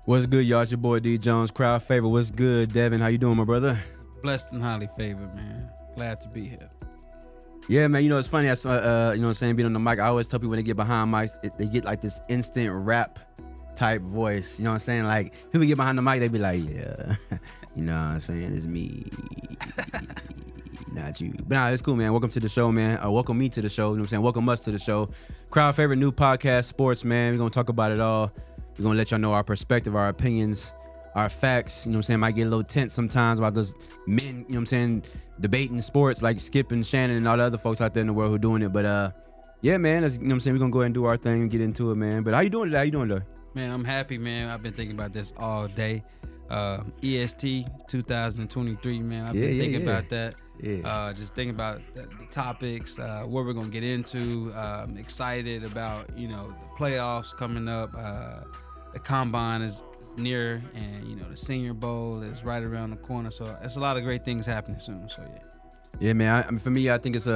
What's good, y'all? It's your boy D Jones, crowd favorite. What's good, Devin? How you doing, my brother? Blessed and highly favored, man. Glad to be here. Yeah, man. You know it's funny. You know what I'm saying, being on the mic. I always tell people when they get behind mics, they get like this instant rap type voice. You know what I'm saying? Like people get behind the mic, they be like, yeah, you know what I'm saying? It's me, not you. But nah, it's cool, man. Welcome to the show, man. Welcome me to the show. You know what I'm saying? Welcome us to the show. Crowd favorite new podcast, sports, man. We're gonna talk about it all. We're gonna let y'all know our perspective, our opinions, our facts. You know what I'm saying? Might get a little tense sometimes about those men, you know what I'm saying, debating sports like Skip and Shannon and all the other folks out there in the world who are doing it. But yeah, man, you know what I'm saying? We're gonna go ahead and do our thing and get into it, man. But how you doing today? How you doing today? Man, I'm happy, man. I've been thinking about this all day. EST 2023, man. I've been thinking about that. Yeah. Just thinking about the topics, what we're gonna get into. Excited about the playoffs coming up. The combine is near, and the Senior Bowl is right around the corner. So it's a lot of great things happening soon. So yeah. Yeah, man. I mean, for me, I think it's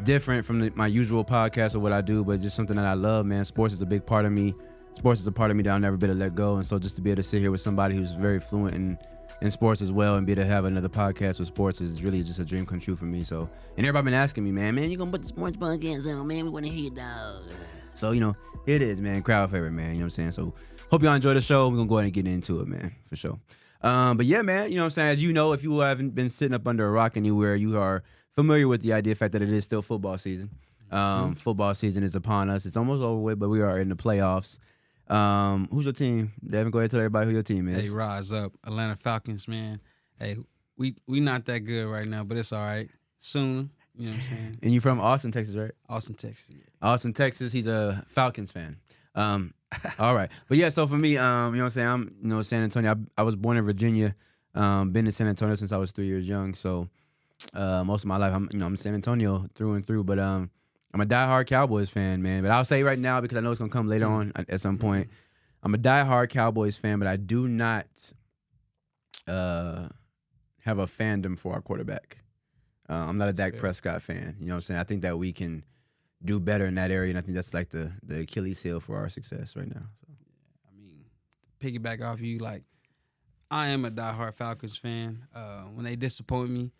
different from my usual podcast or what I do, but just something that I love, man. Sports is a big part of me. Sports is a part of me that I'll never be able to let go. And so just to be able to sit here with somebody who's very fluent in sports as well and be able to have another podcast with sports is really just a dream come true for me. So, and everybody been asking me, man, you gonna put the sports podcast on, man? We want to hear it, dog. So, here it is, man. Crowd favorite, man. You know what I'm saying? So, hope y'all enjoy the show. We're gonna go ahead and get into it, man, for sure. But yeah, man, you know what I'm saying? As you know, if you haven't been sitting up under a rock anywhere, you are familiar with the fact that it is still football season. Football season is upon us. It's almost over with, but we are in the playoffs. Who's your team? Devin, go ahead and tell everybody who your team is. Hey, rise up. Atlanta Falcons, man. Hey, we not that good right now, but it's all right. Soon, you know what I'm saying? And you from Austin, Texas, right? Austin, Texas. Yeah. Austin, Texas. He's a Falcons fan. All right. But yeah, so for me, you know what I'm saying? I'm, San Antonio. I was born in Virginia. Been in San Antonio since I was 3 years young. So most of my life, I'm San Antonio through and through. But I'm a diehard Cowboys fan, man. But I'll say right now, because I know it's gonna come later on at some point, I'm a diehard Cowboys fan, but I do not have a fandom for our quarterback. I'm not a Dak Prescott fan. You know what I'm saying? I think that we can do better in that area, and I think that's like the Achilles heel for our success right now. So. I mean, piggyback off you, like, I am a diehard Falcons fan. When they disappoint me,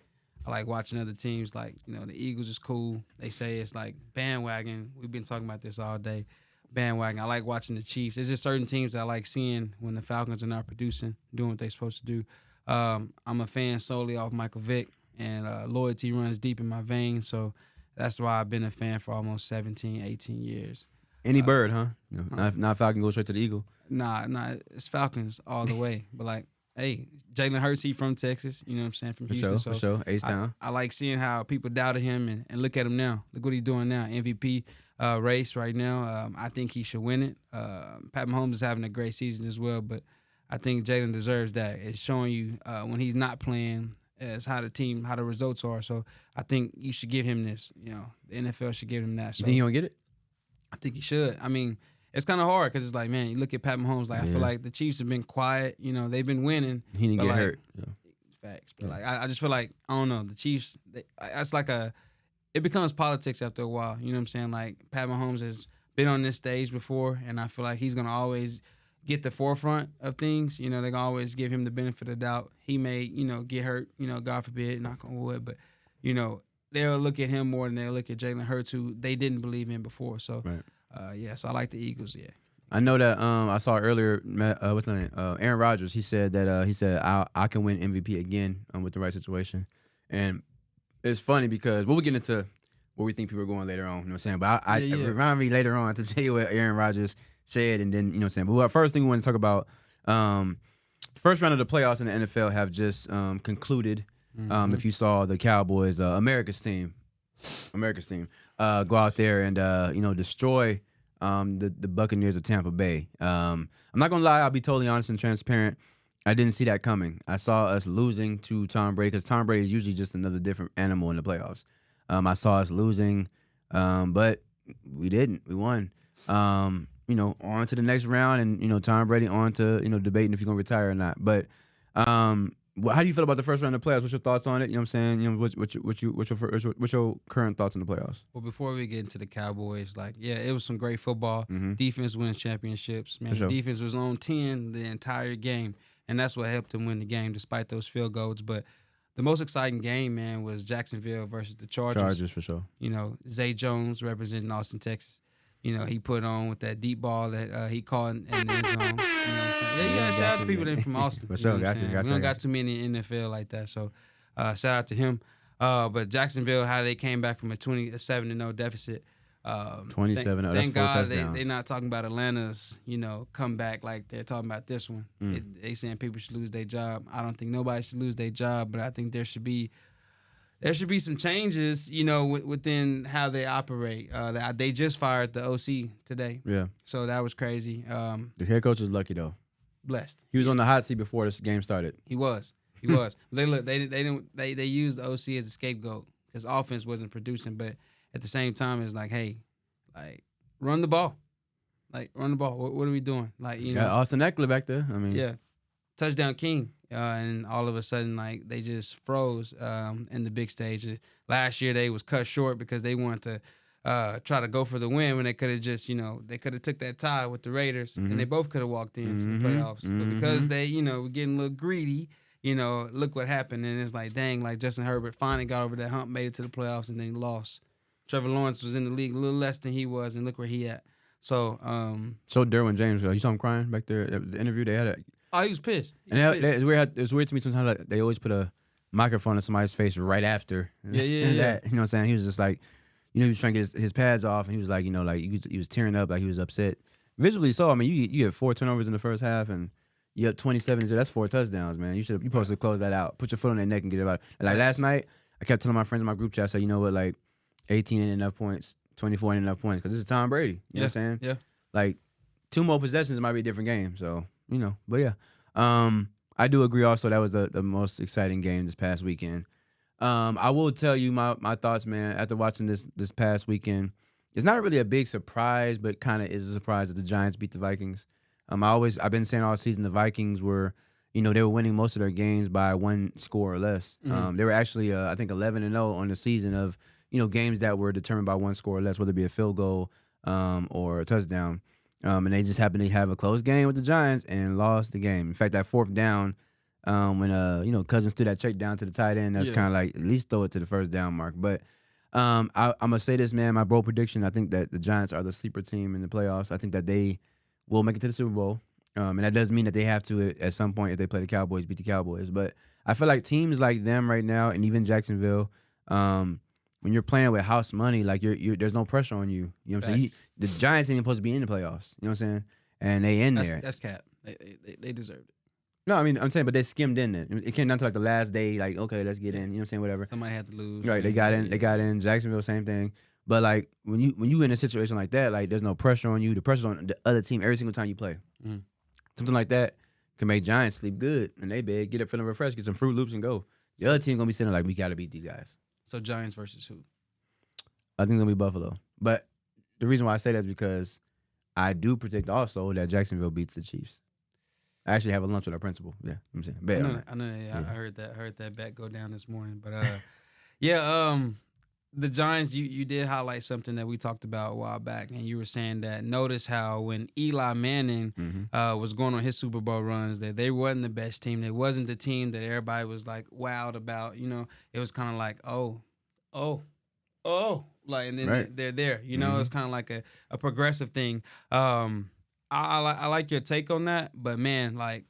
I like watching other teams. Like, the Eagles is cool. They say it's like bandwagon. We've been talking about this all day. Bandwagon. I like watching the Chiefs. There's just certain teams that I like seeing when the Falcons are not producing, doing what they're supposed to do. I'm a fan solely off Michael Vick, and loyalty runs deep in my veins. So that's why I've been a fan for almost 17, 18 years. Any bird, huh? Not Falcon, go straight to the Eagle. Nah, it's Falcons all the way. But like, hey, Jalen Hurts, he from Texas, you know what I'm saying, from Houston. For sure. H-Town. I like seeing how people doubted him, and look at him now. Look what he's doing now. MVP race right now. I think he should win it. Pat Mahomes is having a great season as well, but I think Jalen deserves that. It's showing you when he's not playing as how the results are. So I think you should give him this. The NFL should give him that. So You think he'll get it? I think he should. I mean, it's kind of hard because it's like, man, you look at Pat Mahomes. Like, I feel like the Chiefs have been quiet. They've been winning. He didn't get hurt. Yeah. Facts. But like, I just feel like, I don't know, the Chiefs. That's like it becomes politics after a while. You know what I'm saying? Like, Pat Mahomes has been on this stage before, and I feel like he's gonna always get the forefront of things. They're gonna always give him the benefit of the doubt. He may, get hurt. God forbid, knock on wood. But they'll look at him more than they'll look at Jalen Hurts, who they didn't believe in before. So. Right. So I like the Eagles. Yeah, I know that. I saw earlier. What's his name? Aaron Rodgers. He said that. I can win MVP again with the right situation, and it's funny because we'll get into where we think people are going later on. You know what I'm saying? But remind me later on to tell you what Aaron Rodgers said, and then you know what I'm saying. But first thing we want to talk about, the first round of the playoffs in the NFL have just concluded. If you saw the Cowboys, America's team, go out there and destroy the Buccaneers of Tampa Bay. I'm not gonna lie, I'll be totally honest and transparent. I didn't see that coming. I saw us losing to Tom Brady because Tom Brady is usually just another different animal in the playoffs. I saw us losing, but we didn't. We won. On to the next round, and Tom Brady on to debating if he's gonna retire or not. But how do you feel about the first round of the playoffs? What's your thoughts on it? You know what I'm saying? You know, what's your current thoughts on the playoffs? Well, before we get into the Cowboys, like, yeah, it was some great football. Mm-hmm. Defense wins championships. Man, For sure. defense was on 10 the entire game, and that's what helped them win the game despite those field goals. But the most exciting game, man, was Jacksonville versus the Chargers. Chargers for sure. You know, Zay Jones representing Austin, Texas. You know, he put on with that deep ball that he caught in the end zone. You know what I'm saying? Yeah, you gotta shout out to people that from Austin. For sure, you know what I'm saying? We don't got you. too many in the NFL like that, so shout out to him. But Jacksonville, how they came back from a 27-0 deficit. 27. That's Thank 4 God touchdowns. they're not talking about Atlanta's, comeback like they're talking about this one. They saying people should lose their job. I don't think nobody should lose their job, but I think there should be some changes, within how they operate. They just fired the OC today, Yeah. so that was crazy. The head coach is lucky though. Blessed. He was on the hot seat before this game started. He was. They used the OC as a scapegoat because offense wasn't producing, but at the same time, it's like, hey, like run the ball, What are we doing? Like Got Austin Eckler back there. I mean, yeah, touchdown king, and all of a sudden, like they just froze in the big stage. Last year, they was cut short because they wanted to try to go for the win when they could have just, they could have took that tie with the Raiders, and they both could have walked into the playoffs. But because they, were getting a little greedy, look what happened. And it's like, dang, like Justin Herbert finally got over that hump, made it to the playoffs, and then he lost. Trevor Lawrence was in the league a little less than he was, and look where he at. So, Derwin James, you saw him crying back there at the interview. They had he was pissed. It's weird to me sometimes that they always put a microphone in somebody's face right after. Yeah. that, you know what I'm saying? He was just like, he was trying to get his pads off, and he was like, he was tearing up, like he was upset. Visually so, I mean, you had 4 turnovers in the first half, and you had 27. So that's 4 touchdowns, man. You supposed to close that out. Put your foot on their neck and get it out. Like last night, I kept telling my friends in my group chat, I said, you know what, like 18 ain't enough points, 24 ain't enough points, because this is Tom Brady. You know what I'm saying? Yeah. Like 2 more possessions might be a different game. So, but yeah. I do agree also that was the most exciting game this past weekend. I will tell you my thoughts, man, after watching this past weekend. It's not really a big surprise, but kind of is a surprise that the Giants beat the Vikings. I've been saying all season the Vikings were, they were winning most of their games by 1 score or less. They were actually, I think, 11-0 on the season of, games that were determined by 1 score or less, whether it be a field goal or a touchdown. And they just happened to have a close game with the Giants and lost the game. In fact, that 4th down, when Cousins threw that check down to the tight end, that's kind of like at least throw it to the first down mark. But I'm gonna say this, man. My bold prediction: I think that the Giants are the sleeper team in the playoffs. I think that they will make it to the Super Bowl, and that doesn't mean that they have to at some point if they play the Cowboys, beat the Cowboys. But I feel like teams like them right now, and even Jacksonville, when you're playing with house money, like there's no pressure on you. You know what I'm saying? The Giants ain't supposed to be in the playoffs. You know what I'm saying? And they in there. That's cap. They deserved it. No, I mean, I'm saying, but they skimmed in it. It came down to like the last day, like, okay, let's get in. You know what I'm saying? Whatever. Somebody had to lose. Right, they got in. They got in. Jacksonville, same thing. But like when you in a situation like that, like there's no pressure on you. The pressure's on the other team every single time you play. Something like that can make Giants sleep good in they bed, get up feeling refreshed, get some Fruit Loops, and go. The other team gonna be sitting like, we gotta beat these guys. So Giants versus who? I think it's gonna be Buffalo. But the reason why I say that is because I do predict also that Jacksonville beats the Chiefs. I actually have a lunch with our principal. Yeah, I'm saying. Bet on that. I know. Yeah. I heard that bet go down this morning. But the Giants. You did highlight something that we talked about a while back, and you were saying that notice how when Eli Manning was going on his Super Bowl runs, that they wasn't the best team. They wasn't the team that everybody was like wowed about. It was kind of like like, and then they're there. It's kind of like a progressive thing. I like your take on that, but man, like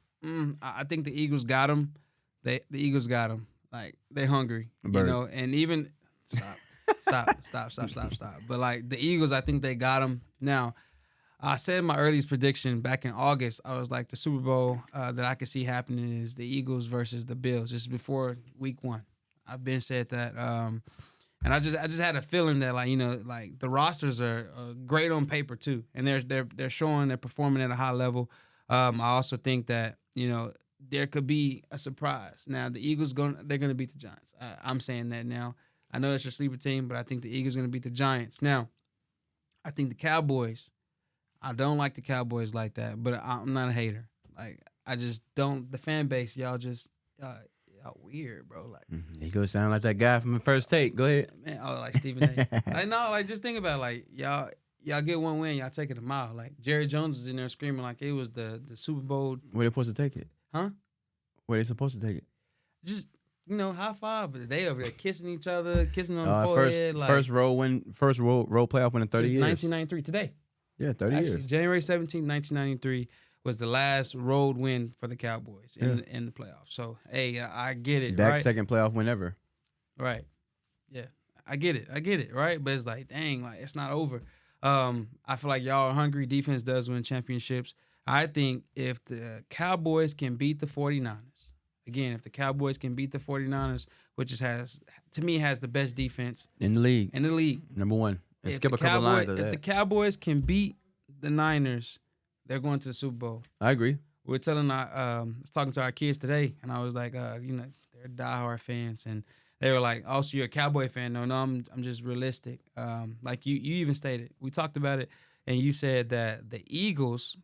I think the Eagles got them. The Eagles got them. Like they're hungry, and even stop. But like the Eagles, I think they got them. Now, I said in my earliest prediction back in August, I was like the Super Bowl that I could see happening is the Eagles versus the Bills, just before Week 1. I've been said that. And I just had a feeling that like the rosters are great on paper too, and they're showing they're performing at a high level. I also think that there could be a surprise. Now the Eagles they're gonna beat the Giants. I'm saying that now. I know that's your sleeper team, but I think the Eagles are gonna beat the Giants. Now, I think the Cowboys. I don't like the Cowboys like that, but I'm not a hater. Like I just don't. The fan base, y'all y'all weird, bro. Like, He go sound like that guy from the first take. Go ahead. man, like Stephen A. Like, no, like just think about it, like y'all get one win, y'all take it a mile. Like Jerry Jones is in there screaming like it was the Super Bowl, Where they supposed to take it? huh? Where they supposed to take it? Just high five, but they over there kissing each other, kissing on the First forehead. Like, first road playoff win in 30 since years. 1993 today. Yeah, 30 Actually, years. January 17th, 1993 was the last road win for the Cowboys in the playoffs. So, hey, I get it, Dak's right? second playoff win ever. Right. Yeah. I get it, right? But it's like, dang, like it's not over. I feel like y'all are hungry. Defense does win championships. I think if the Cowboys can beat the 49ers, again, if the Cowboys can beat the 49ers, which has the best defense In the league. Number one. And if skip the a couple lines of If that. the Cowboys can beat the Niners, they're going to the Super Bowl. I agree. We're telling I was talking to our kids today, and I was like, they're diehard fans, and they were like, "Oh, so you're a Cowboy fan?" No, I'm just realistic. Like you even stated, we talked about it, and you said that the Eagles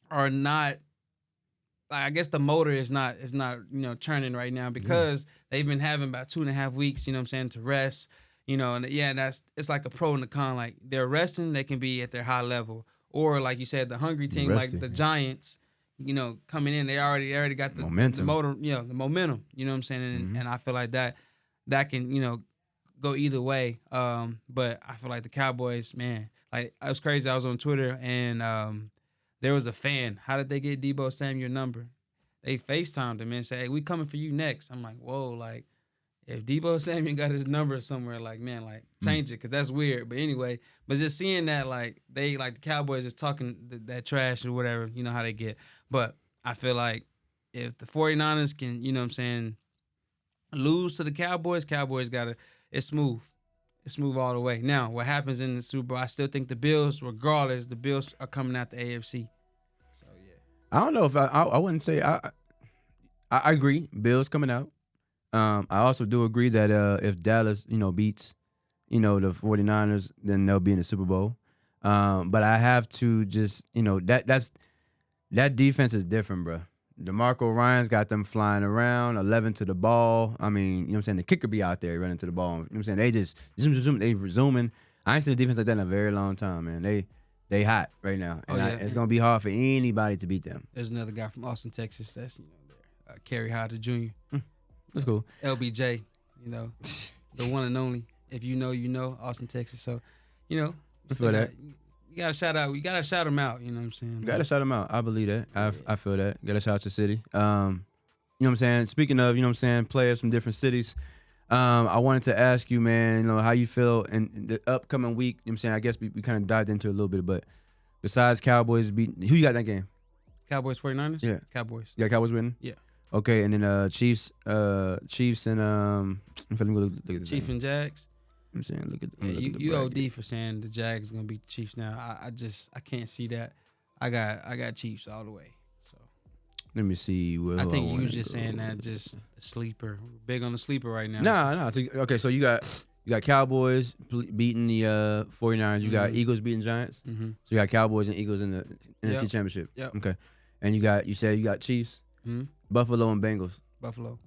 are not. Like, I guess the motor is not churning right now because they've been having about 2.5 weeks, to rest. And it's like a pro and a con. Like they're resting, they can be at their high level, or like you said, the hungry team, Resting. like the Giants, coming in, they already got the Momentum. the motor, the momentum. You know what I'm saying? And I feel like that can go either way. But I feel like the Cowboys, man, like it was crazy. I was on Twitter and there was a fan. How did they get Debo Samuel number? They FaceTimed him and said, "Hey, we coming for you next." I'm like, whoa, like. If Debo Samuel got his number somewhere, like, man, like, change it, because that's weird. But anyway, but just seeing that, like, the Cowboys is talking that trash or whatever, you know how they get. But I feel like if the 49ers can, lose to the Cowboys got to, it's smooth. It's smooth all the way. Now, what happens in the Super Bowl, I still think the Bills, regardless, the Bills are coming out the AFC. So, yeah. I don't know if I wouldn't say I agree. Bills coming out. I also do agree that if Dallas, beats, the 49ers, then they'll be in the Super Bowl. But I have to just, that defense is different, bro. DeMarco Ryans got them flying around, 11 to the ball. I mean, the kicker be out there running to the ball. They just zoom, they zooming. I ain't seen a defense like that in a very long time, man. They hot right now, and it's gonna be hard for anybody to beat them. There's another guy from Austin, Texas. That's Kerry Hyder Jr. That's cool. LBJ, the one and only. If you know, Austin, Texas. So, I feel that. You gotta shout out. You gotta shout him out. You know what I'm saying? Gotta shout him out. I believe that. I feel that. Gotta shout out to City. You know what I'm saying? Speaking of, players from different cities, I wanted to ask you, man, how you feel in the upcoming week. You know what I'm saying? I guess we kind of dived into it a little bit, but besides Cowboys beating, who you got in that game? Cowboys 49ers? Yeah. Cowboys. You got Cowboys winning? Yeah. Okay, and then Chiefs and I'm finna go look at the Chiefs game. and Jags. I'm saying look at You OD for saying the Jags gonna beat the Chiefs now. I can't see that. I got Chiefs all the way. So let me see. I think you was just saying that just a sleeper. Big on the sleeper right now. Nah. So you got Cowboys beating the 49ers. You got Eagles beating Giants. Mm-hmm. So you got Cowboys and Eagles in the NFC Championship. Yep. Okay. And you said you got Chiefs, Buffalo, and Bengals. Buffalo.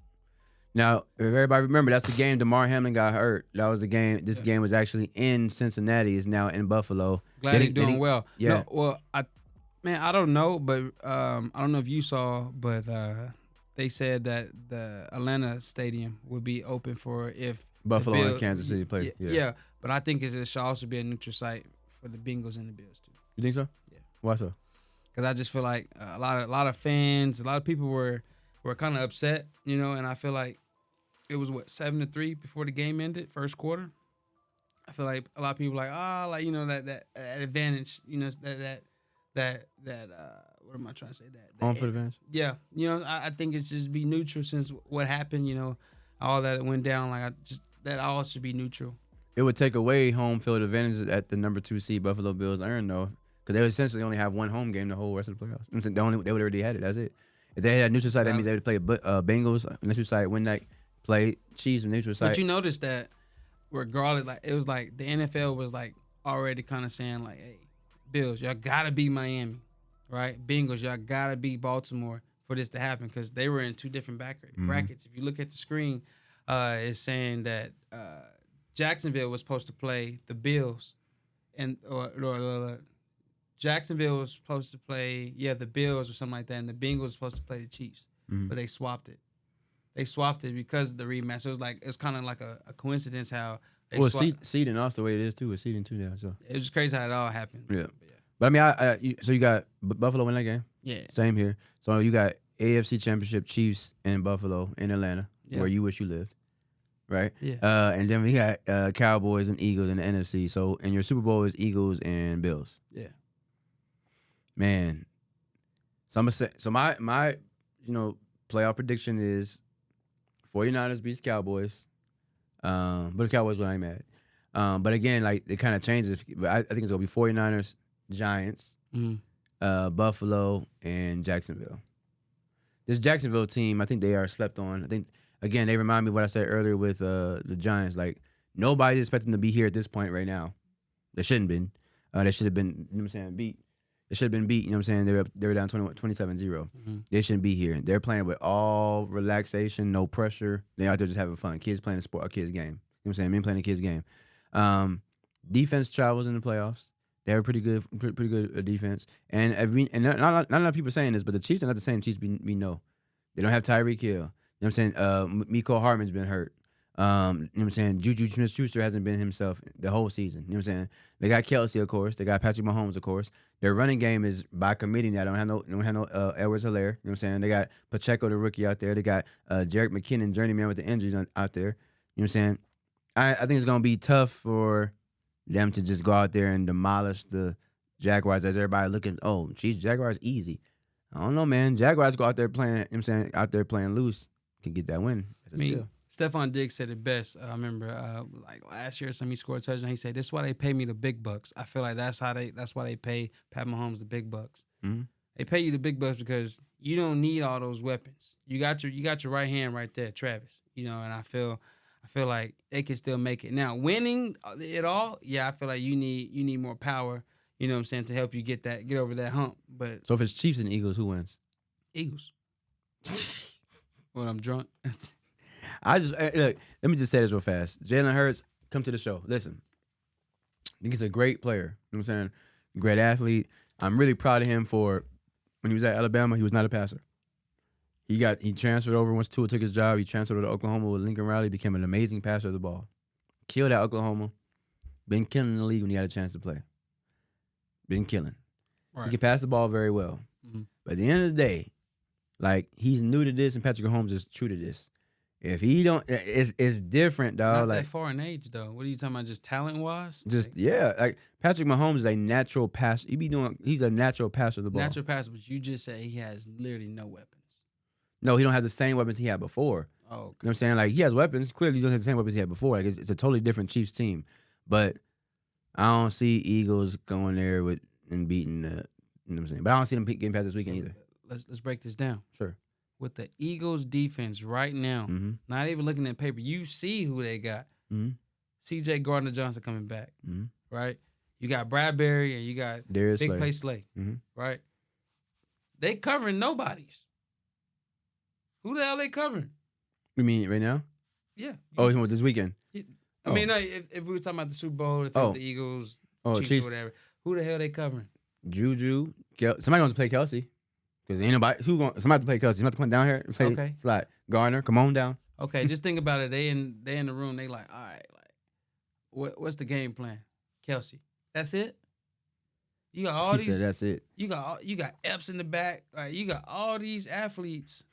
Now, if everybody remember, that's the game DeMar Hamlin got hurt. That was the game. This game was actually in Cincinnati. It's now in Buffalo. Glad he's doing well. Yeah. No, well, I don't know, but I don't know if you saw, but they said that the Atlanta Stadium would be open for if Buffalo and Kansas City play. Yeah, but I think it should also be a neutral site for the Bengals and the Bills too. You think so? Yeah. Why so? Because I just feel like a lot of fans, a lot of people were kind of upset, and I feel like it was 7-3 before the game ended, first quarter. I feel like a lot of people like that advantage, that what am I trying to say? That Home field advantage. Yeah, I think it's just be neutral since what happened, all that went down. Like that all should be neutral. It would take away home field advantage at the number 2 seed Buffalo Bills earn though, because they would essentially only have one home game the whole rest of the playoffs. They would already had it. That's it. If they had a neutral site, that means they would play Bengals neutral site, win that, play Chiefs neutral site. But you noticed that regardless, like it was like the NFL was like already kind of saying like, hey, Bills, y'all gotta beat Miami, right? Bengals, y'all gotta beat Baltimore for this to happen because they were in two different Mm-hmm. brackets. If you look at the screen, it's saying that Jacksonville was supposed to play the Bills, and or Jacksonville was supposed to play the Bills or something like that, and the Bengals were supposed to play the Chiefs, Mhm. but they swapped it. They swapped it because of the rematch. It was kind of like a coincidence how they Well, swapped. seeding also the way it is too. It's seeding too now. So It was just crazy how it all happened. Yeah. But but I mean, so you got Buffalo win that game. yeah. Same here. So you got AFC Championship Chiefs in Buffalo in Atlanta, Yeah. where you wish you lived, right? Yeah. And then we got Cowboys and Eagles in the NFC. So and your Super Bowl is Eagles and Bills. Yeah. Man. So I'm gonna say my playoff prediction is 49ers beats Cowboys. But the Cowboys win, I ain't mad. But again, like it kind of changes. But I think it's gonna be 49ers, Giants, Buffalo, and Jacksonville. This Jacksonville team, I think they are slept on. I think again they remind me of what I said earlier with the Giants. Like nobody's expecting to be here at this point right now. They shouldn't been. They should have been. You know what I'm saying? Beat. They should have been beat. You know what I'm saying? They were down 27-0. They shouldn't be here. They're playing with all relaxation, no pressure. They out there just having fun. Kids playing a kid's game. You know what I'm saying? Men playing a kid's game. Defense travels in the playoffs. They have a pretty good defense. And not enough people saying this, but the Chiefs are not the same Chiefs we know. They don't have Tyreek Hill. You know what I'm saying? Mecole Hardman's been hurt. You know what I'm saying? Juju Smith-Schuster hasn't been himself the whole season. You know what I'm saying? They got Kelsey, of course. They got Patrick Mahomes, of course. Their running game is by committee now. They don't have no Edwards-Helaire. You know what I'm saying? They got Pacheco, the rookie, out there. They got Jerick McKinnon, journeyman with the injuries out there. You know what I'm saying? I think it's gonna be tough for them to just go out there and demolish the Jaguars as everybody looking. Oh, geez, Jaguars easy. I don't know, man. Jaguars go out there playing. You know what I'm saying, out there playing loose, can get that win. I mean, Stephon Diggs said it best. I remember like last year, he scored a touchdown. He said, "This is why they pay me the big bucks." I feel like that's why they pay Pat Mahomes the big bucks. Mm-hmm. They pay you the big bucks because you don't need all those weapons. You got your right hand right there, Travis. You know, and I feel like they can still make it. Now, winning it all, I feel like you need more power. You know what I'm saying, to help you get over that hump. But so if it's Chiefs and Eagles, who wins? Eagles. When I'm drunk. I just look. Let me just say this real fast. Jalen Hurts, come to the show. Listen, I think he's a great player. You know what I'm saying? Great athlete. I'm really proud of him for when he was at Alabama. He was not a passer. He transferred over once Tua took his job. He transferred to Oklahoma with Lincoln Riley. Became an amazing passer of the ball. Killed at Oklahoma. Been killing the league when he had a chance to play. Been killing. Right. He can pass the ball very well. Mm-hmm. But at the end of the day, like he's new to this, and Patrick Mahomes is true to this. If he don't, it's different, dog. Not like that far in age, though. What are you talking about? Just talent wise? Like Patrick Mahomes is a natural passer. He's a natural passer of the ball. Natural passer, but you just said he has literally no weapons. No, he don't have the same weapons he had before. Oh, okay. You know what I'm saying? Like he has weapons. Clearly, he don't have the same weapons he had before. Like it's a totally different Chiefs team. But I don't see Eagles going there and beating the. You know what I'm saying? But I don't see them getting past this weekend either. Let's break this down. Sure. With the Eagles defense right now, Mm-hmm. not even looking at paper, you see who they got. Mm-hmm. C.J. Gardner-Johnson coming back, Mm-hmm. right? You got Bradbury and you got Darius Big Slay. Play Slay, Mm-hmm. right? They covering nobodies. Who the hell they covering? You mean right now? Yeah. Oh, you want this weekend? I mean, no, if we were talking about the Super Bowl, if it was the Eagles, Chiefs, or whatever, who the hell they covering? Juju. Somebody going to play Kelsey. Because ain't nobody somebody to play Kelsey. Somebody to come down here and play. Okay. Slide. Gardner, come on down. Okay, just think about it. They in the room. They like, all right, like, what's the game plan? Kelsey, that's it. You got all He these. said that's it. You got Epps in the back. Like you got all these athletes.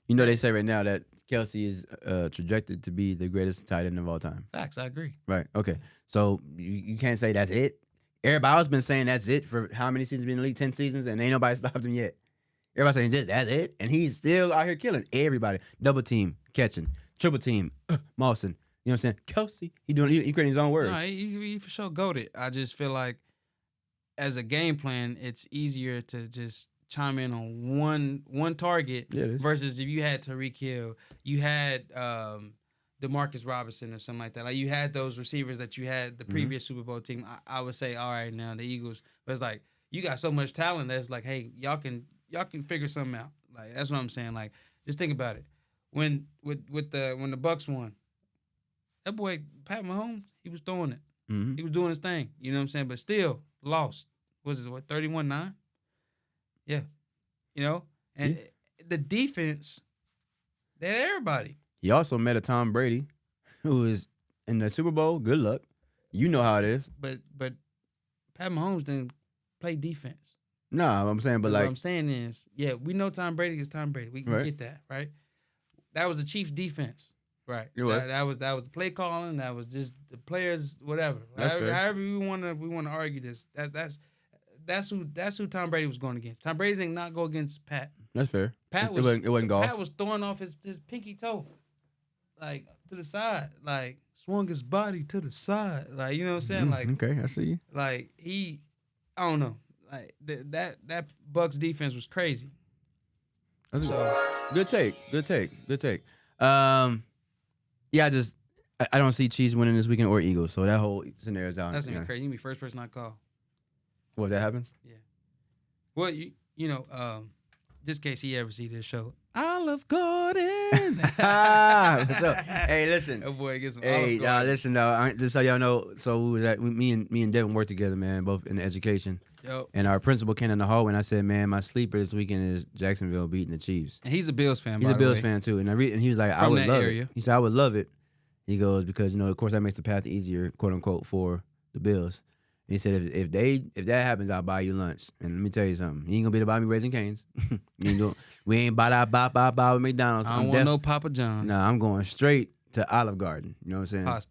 You know they say right now that Kelsey is trajected to be the greatest tight end of all time. Facts, I agree. Right. Okay. So you can't say that's it. Everybody else been saying that's it for how many seasons been in the league? 10 seasons, and ain't nobody stopped him yet. Everybody saying that's it, and he's still out here killing everybody. Double team, catching, triple team, Mawson. You know what I'm saying? Kelsey, he creating his own words. No, he for sure goated. I just feel like as a game plan, it's easier to just chime in on one target versus if you had Tyreek Hill, you had Demarcus Robinson or something like that. Like you had those receivers that you had the previous Super Bowl team. I would say, all right, now the Eagles, but it's like you got so much talent that's like, hey, y'all can figure something out. Like that's what I'm saying. Like just think about it. When when the Bucks won, that boy Pat Mahomes, he was throwing it. Mm-hmm. He was doing his thing. You know what I'm saying? But still lost. Was it what 31-9? Yeah. You know? And the defense, they had everybody. He also met a Tom Brady, who is in the Super Bowl. Good luck. You know how it is. But Pat Mahomes didn't play defense. No, I'm saying, but What like, I'm saying is, yeah, we know Tom Brady is Tom Brady. We Right. get that, right? That was the Chiefs' defense, right? It was. That was the play calling. That was just the players, whatever. That's fair. However we want to argue this. That's who Tom Brady was going against. Tom Brady did not go against Pat. that's fair. Pat It wasn't golf. Pat was throwing off his pinky toe, like to the side, like swung his body to the side, like you know what I'm saying, like Okay, I see you. like he, I don't know, like that Bucks defense was crazy. That's So Good take. Yeah, I don't see Chiefs winning this weekend or Eagles, so that whole scenario is down. that's gonna be crazy. You be first person I call. What, if that happens? Well, you know, just in case he ever see this show, Olive Garden. So, hey, listen. That boy gets some Hey, Olive Garden. listen though. Just so y'all know, so we was at me and Devin worked together, man, both in education. Yo, And our principal came in the hallway, and I said, "Man, my sleeper this weekend is Jacksonville beating the Chiefs." and he's a Bills fan. He's by a the Bills way. fan too, and and he was like, "I From would that love area. it." He said, "I would love it." He goes because of course, that makes the path easier, quote unquote, for the Bills. And he said, "If that happens, I'll buy you lunch." And let me tell you something, you ain't gonna be able to buy me Raising Cane's. We ain't buy with McDonald's. I don't want no Papa John's. Nah, I'm going straight to Olive Garden. You know what I'm saying?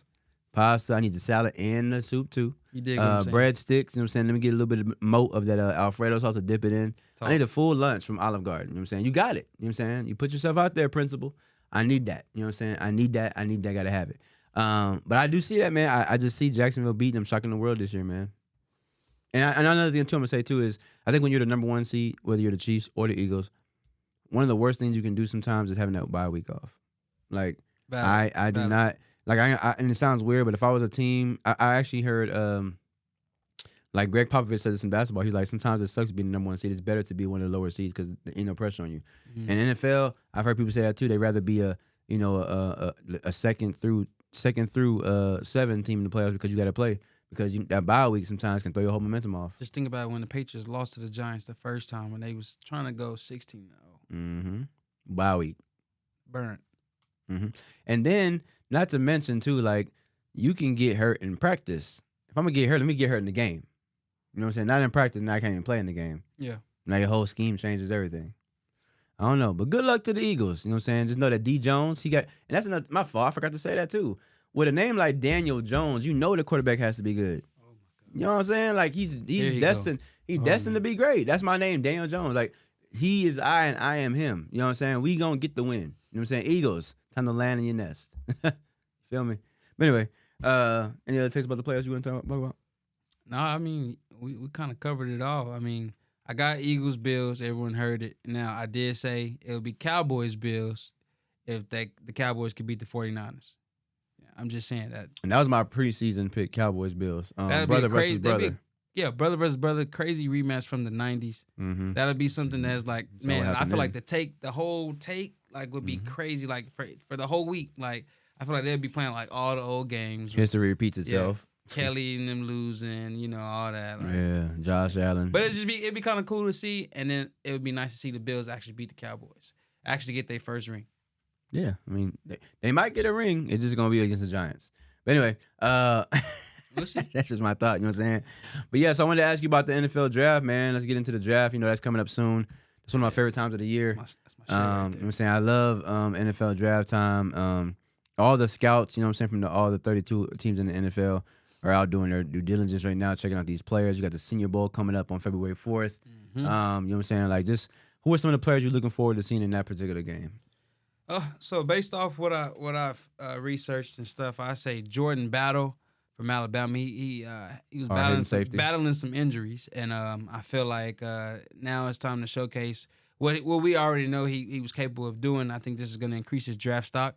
Pasta. I need the salad and the soup too. You dig what I'm saying? Breadsticks. You know what I'm saying? Let me get a little bit of moat of that Alfredo sauce to dip it in. Talk. I need a full lunch from Olive Garden. You know what I'm saying? You got it. You know what I'm saying? You put yourself out there, principal. I need that. You know what I'm saying? I need that. Gotta have it. But I do see that, man. I just see Jacksonville beating them, shocking the world this year, man. And another thing too I'm gonna say too is I think when you're the number one seed, whether you're the Chiefs or the Eagles, one of the worst things you can do sometimes is having that bye week off. Like I do not like I and it sounds weird, but if I was a team, I actually heard like Greg Popovich said this in basketball. He's like, sometimes it sucks being the number one seed. It's better to be one of the lower seeds because there ain't no pressure on you. Mhm. And NFL, I've heard people say that too. They'd rather be a second through 7 team in the playoffs because you got to play because that bye week sometimes can throw your whole momentum off. Just think about when the Patriots lost to the Giants the first time when they was trying to go 16-0. Mm-hmm. Bye week. Burnt. Mm-hmm. And then, not to mention too, like you can get hurt in practice. If I'm gonna get hurt, let me get hurt in the game. You know what I'm saying? Not in practice, now I can't even play in the game. Yeah. Now your whole scheme changes everything. I don't know, but good luck to the Eagles. You know what I'm saying? Just know that D Jones, and that's another my fault. I forgot to say that too. With a name like Daniel Jones, you know the quarterback has to be good. Oh my God. You know what I'm saying? Like he's he destined. He's Oh, destined man. to be great. That's my name, Daniel Jones. Like he is I and I am him. You know what I'm saying? We gonna get the win. You know what I'm saying? Eagles, time to land in your nest. Feel me? But anyway, any other takes about the players you want to talk about? No, I mean, we kind of covered it all. I mean, I got Eagles, Bills. Everyone heard it. Now, I did say it would be Cowboys, Bills if the Cowboys could beat the 49ers. Yeah, I'm just saying that. And that was my preseason pick, Cowboys Bills. That'd Brother be crazy. versus brother. Yeah, brother versus brother, crazy rematch from the 90s. Mm-hmm. That'll be something that's like, So man, what I happened feel then? like the whole take, like, would be Mhm. crazy, like, for the whole week. Like, I feel like they'd be playing, like, all the old games. with History repeats itself. Kelly and them losing, you know, all that. Like, Yeah, Josh Allen. But it'd be kind of cool to see, and then it would be nice to see the Bills actually beat the Cowboys, actually get their first ring. Yeah, I mean, they might get a ring. It's just going to be against the Giants. But anyway, We'll see. that's just my thought. You know what I'm saying? But yeah, so I wanted to ask you about the NFL draft, man. Let's get into the draft. You know, that's coming up soon. It's one of my favorite times of the year. That's my shit You know right what there. I'm saying? I love NFL draft time. All the scouts, you know what I'm saying, from all the 32 teams in the NFL are out doing their due diligence right now, checking out these players. You got the Senior Bowl coming up on February 4th. Mhm. You know what I'm saying? Like, just who are some of the players you're looking forward to seeing in that particular game? So based off what I've researched and stuff, I say Jordan Battle from Alabama. He was Hard-hitting safety. battling some injuries, and I feel like now it's time to showcase what we already know he was capable of doing. I think this is going to increase his draft stock.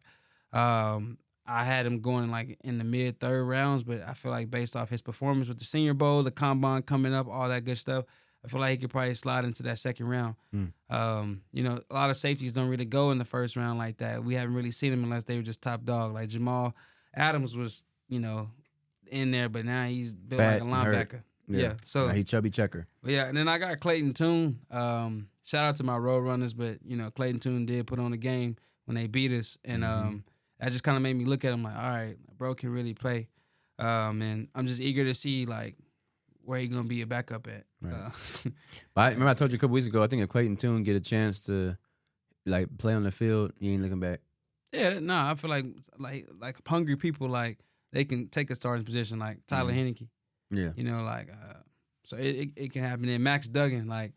I had him going like in the mid-third rounds, but I feel like based off his performance with the Senior Bowl, the Combine coming up, all that good stuff, I feel like he could probably slide into that second round. Mm. You know, a lot of safeties don't really go in the first round like that. We haven't really seen them unless they were just top dog. Like Jamal Adams was, you know, in there, but now he's built Fat like a and hurt. linebacker. Yeah. So Nah, he chubby checker. yeah, and then I got Clayton Tune. Shout out to my road runners, but you know, Clayton Tune did put on a game when they beat us, and that just kind of made me look at him like, all right, bro can really play. And I'm just eager to see like where he gonna be a backup at. Right. But remember I told you a couple weeks ago. I think if Clayton Tune get a chance to like play on the field, he ain't looking back. Yeah, I feel like hungry people like they can take a starting position like Tyler Heineke. Yeah. You know, like so it can happen. And Max Duggan, like,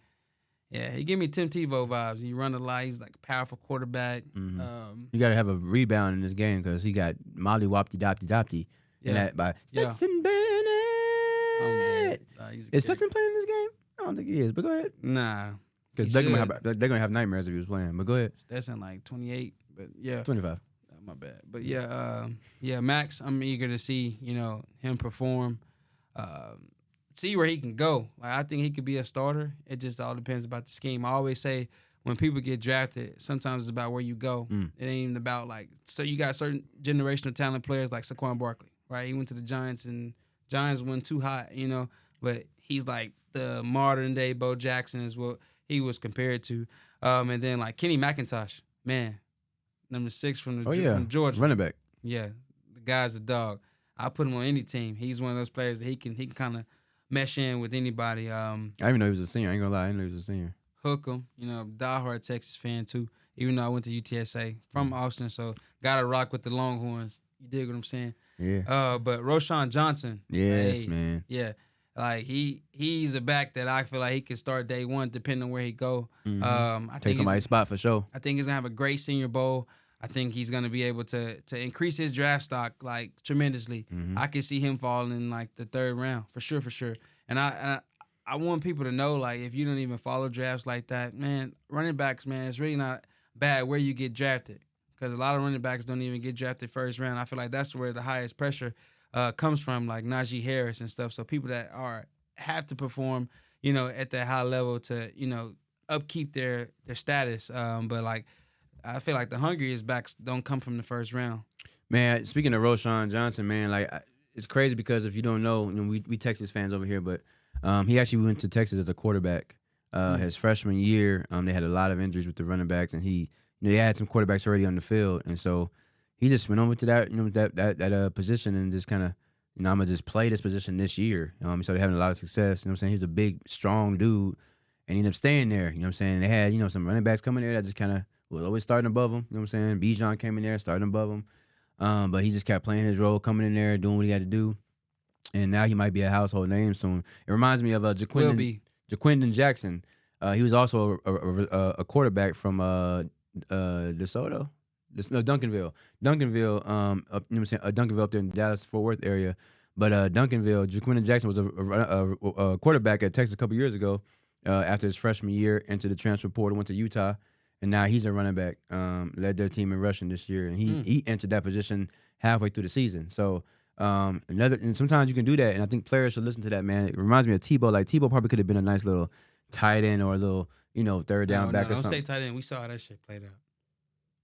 yeah, he give me Tim Tebow vibes. He run a lot. He's like a powerful quarterback. You got to have a rebound in this game because he got Molly Wopty Dopty Dopty. And that by Stetson Bennett. Is Stetson playing in this game? I don't think he is, but go ahead. Nah. Because they're gonna have nightmares if he was playing. But go ahead. Stetson like 28, but yeah. 25. My bad. But yeah, Max, I'm eager to see, you know, him perform. See where he can go. Like I think he could be a starter. It just all depends about the scheme. I always say when people get drafted, sometimes it's about where you go. It ain't even about like so you got certain generational talent players like Saquon Barkley, right? He went to the Giants and Giants went too hot, you know, but he's like the modern day Bo Jackson is what he was compared to. And then like Kenny McIntosh, man, number 6 from Georgia. Running back. Yeah, the guy's a dog. I put him on any team. He's one of those players that he can kind of mesh in with anybody. I didn't even know he was a senior. I ain't gonna lie, I didn't know he was a senior. Hook him, you know, diehard Texas fan too. Even though I went to UTSA from Austin, so gotta rock with the Longhorns. You dig what I'm saying? Yeah. But Roshan Johnson. Yes, man. Yeah. Like he's a back that I feel like he can start day one depending on where he go. I Take think somebody's spot for sure. I think he's gonna have a great Senior Bowl. I think he's gonna be able to increase his draft stock like tremendously. I can see him falling in like the 3rd round for sure. And I want people to know like if you don't even follow drafts like that, man, running backs, man, it's really not bad where you get drafted because a lot of running backs don't even get drafted 1st round. I feel like that's where the highest pressure comes from, like Najee Harris and stuff. So people that have to perform, you know, at that high level to, you know, upkeep their status. But like I feel like the hungriest backs don't come from the 1st round. Man, speaking of Roshan Johnson, man, like it's crazy because if you don't know, you know, we Texas fans over here, but he actually went to Texas as a quarterback. His freshman year, they had a lot of injuries with the running backs, and he, you know, they had some quarterbacks already on the field, and so he just went over to that, you know, that position and just kind of, you know, I'm gonna just play this position this year. He started having a lot of success. You know what I'm saying? He was a big, strong dude, and he ended up staying there. You know what I'm saying? They had, you know, some running backs coming there that just kind of was always starting above him. You know what I'm saying? Bijan came in there, starting above him. But he just kept playing his role, coming in there, doing what he had to do. And now he might be a household name soon. It reminds me of Jaquindon Jackson. He was also a quarterback from DeSoto. Duncanville. Duncanville, you know what I'm saying? Duncanville up there in the Dallas-Fort Worth area. But Duncanville, Jaquindon Jackson was a quarterback at Texas a couple years ago after his freshman year, entered the transfer portal, went to Utah. And now he's a running back, led their team in rushing this year. And he entered that position halfway through the season. So and sometimes you can do that. And I think players should listen to that, man. It reminds me of Tebow. Like Tebow probably could have been a nice little tight end or a little, you know, third down back or something. Don't say tight end. We saw how that shit played out.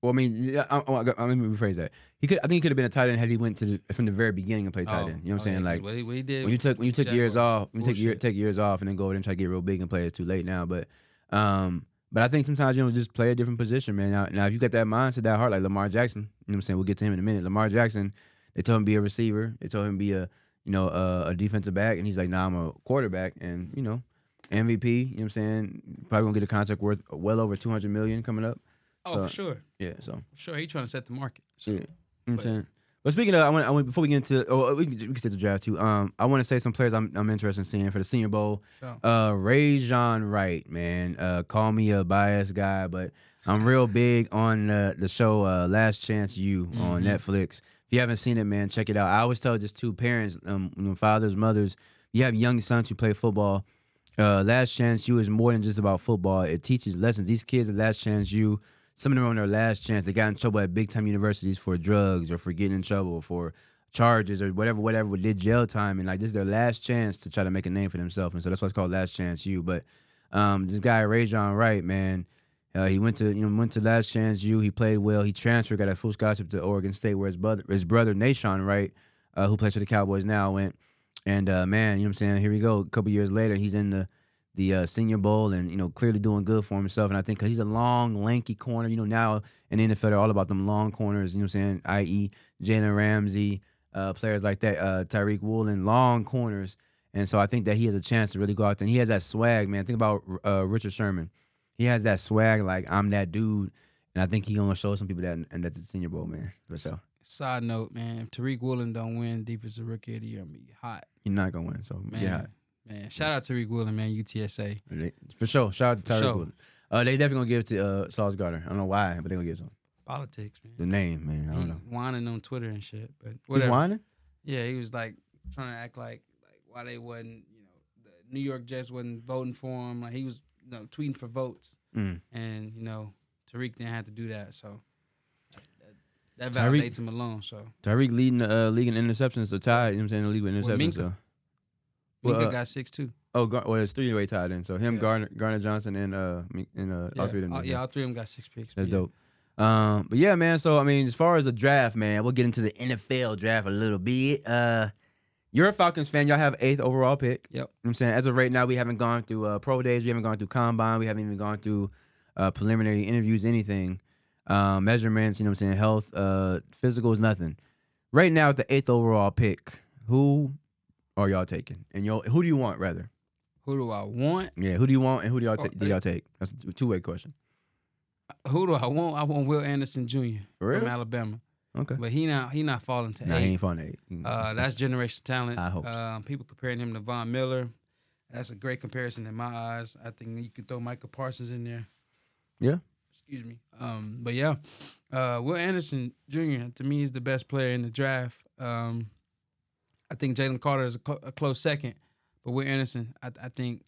Well, I mean, let me rephrase that. I think he could have been a tight end had he went from the very beginning and played tight end. You know what I'm saying? Like what he did when you took years off, take years off and then go over and try to get real big and play, it's too late now. But I think sometimes, you know, just play a different position, man. Now if you got that mindset, that heart, like Lamar Jackson, you know what I'm saying? We'll get to him in a minute. Lamar Jackson, they told him to be a receiver. They told him to be a defensive back, and he's like, nah, I'm a quarterback, and you know, MVP. You know what I'm saying? Probably gonna get a contract worth well over $200 million coming up. Oh, so, for sure. Yeah, so for sure, he's trying to set the market. So. Yeah, you know what I'm saying. But speaking of, I want before we get into, we can set the draft too. I want to say some players I'm interested in seeing for the Senior Bowl. Sure. Rajon Wright, man. Call me a biased guy, but I'm real big on the show Last Chance U on Netflix. If you haven't seen it, man, check it out. I always tell this to parents, fathers, mothers. You have young sons who play football. Last Chance U is more than just about football. It teaches lessons. These kids at Last Chance U, some of them are on their last chance. They got in trouble at big-time universities for drugs or for getting in trouble, for charges or whatever did jail time, and like this is their last chance to try to make a name for themselves, and so that's why it's called Last Chance U. But this guy Rajon Wright, man, he went to Last Chance U. He played well. He transferred, got a full scholarship to Oregon State, where his brother Nahshon Wright, who plays for the Cowboys now, went. And man, you know what I'm saying? Here we go. A couple years later, he's in the Senior Bowl, and clearly doing good for himself. And I think because he's a long, lanky corner, now in the NFL they're all about them long corners. You know what I'm saying? I.e. Jalen Ramsey, players like that, Tyreek Woolen, long corners. And so I think that he has a chance to really go out there. And he has that swag, man. Think about Richard Sherman. He has that swag, like I'm that dude. And I think he's gonna show some people that, and that's the Senior Bowl, man. For sure. Side note, man, if Tariq Woolen don't win Defensive Rookie of the Year, I'm gonna be hot. He's not gonna win, so Man, shout out to Tariq Woolen, man, UTSA. For sure. Shout out to Tyreek Woolen. They definitely gonna give it to Sauce Gardner. I don't know why, but they're gonna give it to him. Politics, man. The name, man. I don't know. Whining on Twitter and shit, but He's whining? Yeah, he was like trying to act like why they wasn't, the New York Jets wasn't voting for him. Like he was, tweeting for votes, and Tariq didn't have to do that, so that validates him alone. So Tyreek leading the league in interceptions, so tied. You know what I'm saying? The league with interceptions. Minkah. So. Minkah got 6 too. Oh, it's 3-way tied in. So him, Yeah. Garner Johnson, and all three of them. All three of them got 6 picks. That's dope. But yeah, man. So I mean, as far as the draft, man, we'll get into the NFL draft a little bit. You're a Falcons fan. Y'all have 8th overall pick. Yep. You know what I'm saying? As of right now, we haven't gone through pro days. We haven't gone through combine. We haven't even gone through preliminary interviews, anything. Measurements, you know what I'm saying? Health, physicals, nothing. Right now, at the 8th overall pick, who are y'all taking? And who do you want, rather? Who do I want? Yeah, who do you want and who do y'all take? That's a two-way question. Who do I want? I want Will Anderson Jr. For from Alabama. Okay. But he not falling to 8. Nah, he ain't falling to 8. That's generational talent. I hope. People comparing him to Von Miller. That's a great comparison in my eyes. I think you could throw Micah Parsons in there. Yeah. Excuse me. But yeah, Will Anderson Jr. to me is the best player in the draft. I think Jalen Carter is a close second, but Will Anderson, I think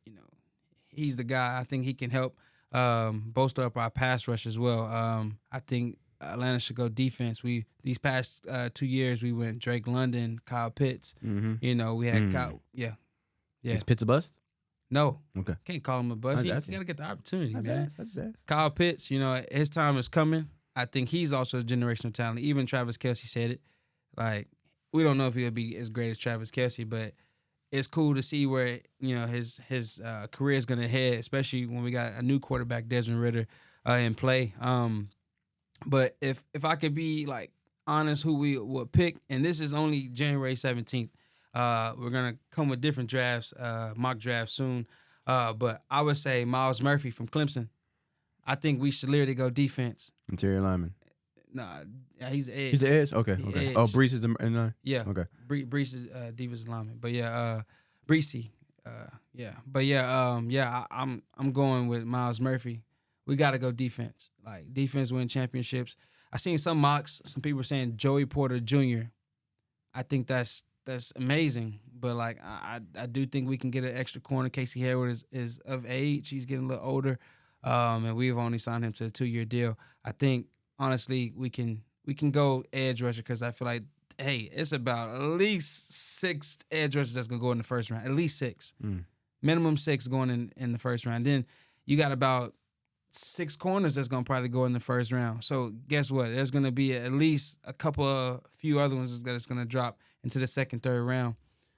he's the guy. I think he can help bolster up our pass rush as well. I think Atlanta should go defense. These past 2 years we went Drake London, Kyle Pitts. Mm-hmm. We had Kyle. Yeah. Is Pitts a bust? No. Okay. Can't call him a bust. You got to get the opportunity, man. That's Kyle Pitts, his time is coming. I think he's also a generational talent. Even Travis Kelce said it. Like, we don't know if he'll be as great as Travis Kelce, but it's cool to see where, his career is going to head, especially when we got a new quarterback, Desmond Ridder, in play. But if I could be, honest who we would pick, and this is only January 17th, we're going to come with different drafts, mock drafts soon. But I would say Myles Murphy from Clemson. I think we should literally go defense. Interior lineman. Nah, he's the edge. He's the edge? Okay. Edge. Oh, Brees is in line? Yeah. Okay. Brees is defensive lineman. But yeah, Breesy. Yeah. But yeah, I'm going with Myles Murphy. We got to go defense. Like, defense win championships. I seen some mocks, some people saying Joey Porter Jr. I think that's amazing. But I do think we can get an extra corner. Casey Hayward is of age. He's getting a little older. And we've only signed him to a 2-year deal. I think honestly we can go edge rusher because I feel like, hey, it's about at least 6 edge rushers that's gonna go in the first round. At least 6. Minimum 6 going in the first round. Then you got about 6 corners that's gonna probably go in the first round. So guess what? There's gonna be at least a few other ones that's gonna drop into the second, third round.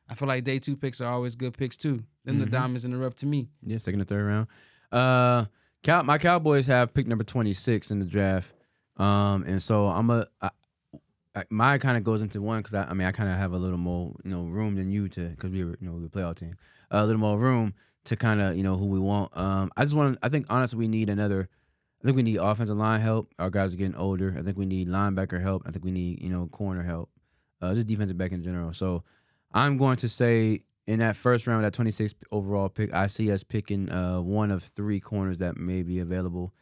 I feel like day 2 picks are always good picks too. Then the diamonds in the rough to me. Yeah, second and third round. My Cowboys have pick number 26 in the draft, and so mine kind of goes into one because I kind of have a little more room than you because we were we playoff team, a little more room to kind of who we want. I think honestly we need another. I think we need offensive line help. Our guys are getting older. I think we need linebacker help. I think we need corner help, just defensive back in general. So I'm going to say, in that first round, that 26th overall pick, I see us picking one of 3 corners that may be available.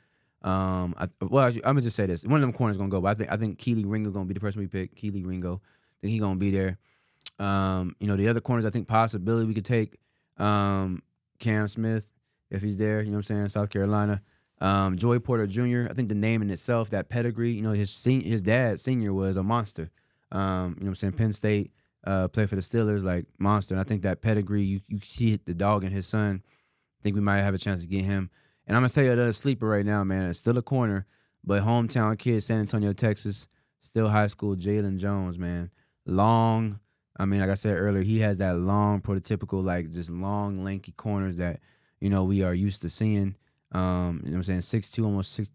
I'm gonna just say this: one of them corners gonna go, but I think Keely Ringo gonna be the person we pick. Keely Ringo, I think he gonna be there. The other corners, I think possibility we could take Cam Smith if he's there. You know what I'm saying? South Carolina. Joey Porter Jr. I think the name in itself, that pedigree. His dad senior was a monster. You know what I'm saying? Penn State, played for the Steelers, like monster. And I think that pedigree, you see the dog and his son. I think we might have a chance to get him. And I'm gonna tell you another sleeper right now, man. It's still a corner, but hometown kid, San Antonio, Texas, still high school. Jalen Jones, man, long. I mean, like I said earlier, he has that long, prototypical, like just long, lanky corners that we are used to seeing. You know what I'm saying? 6'2",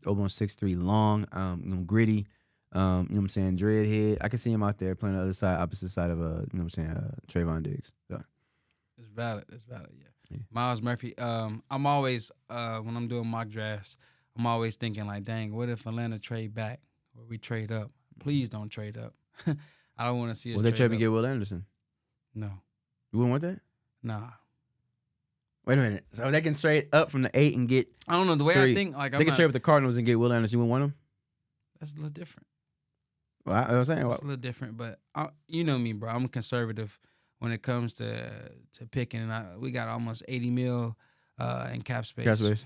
almost 6'3", long, gritty. You know what I'm saying? Dreadhead. I can see him out there playing the other side, opposite side of Trayvon Diggs. So. It's valid. Yeah. Miles Murphy. I'm always when I'm doing mock drafts, I'm always thinking like, dang, what if Atlanta trade back or we trade up? Please don't trade up. I don't want to see us. Well, they trade to get Will Anderson. No. You wouldn't want that? Nah. Wait a minute. So they can trade up from the 8 and get. I don't know the way 3. I think. Like they can trade with the Cardinals and get Will Anderson. You wouldn't want him? That's a little different. Well, I was saying it's a little different, but you know me, bro. I'm conservative when it comes to picking, and we got almost $80 million in cap space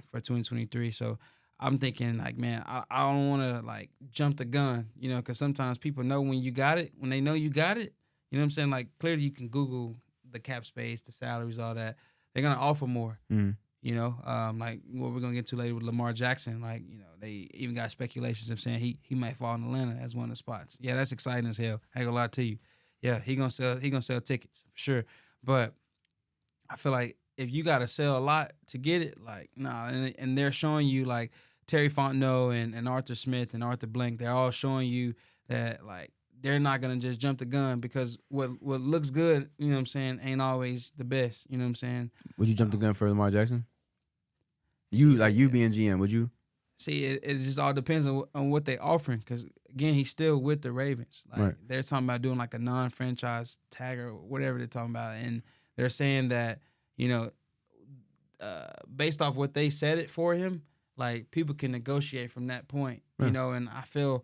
for 2023. So I'm thinking like, man, I don't want to like jump the gun, because sometimes people know when you got it, when they know you got it. You know what I'm saying? Like clearly you can Google the cap space, the salaries, all that. They're gonna offer more. Mm-hmm. Like what we're gonna get to later with Lamar Jackson. Like, they even got speculations of saying he might fall in Atlanta as one of the spots. Yeah, that's exciting as hell. I ain't gonna lie to you. Yeah, he gonna sell tickets for sure. But I feel like if you gotta sell a lot to get it, like nah, and they're showing you like Terry Fontenot and Arthur Smith and Arthur Blank, they're all showing you that like they're not gonna just jump the gun because what looks good, you know what I'm saying, ain't always the best. You know what I'm saying? Would you jump the gun for Lamar Jackson? Being GM, would you? See, it just all depends on what they offering. Because again, he's still with the Ravens. Like right. They're talking about doing like a non-franchise tag or whatever they're talking about, and they're saying that based off what they said it for him, like people can negotiate from that point. Right. And I feel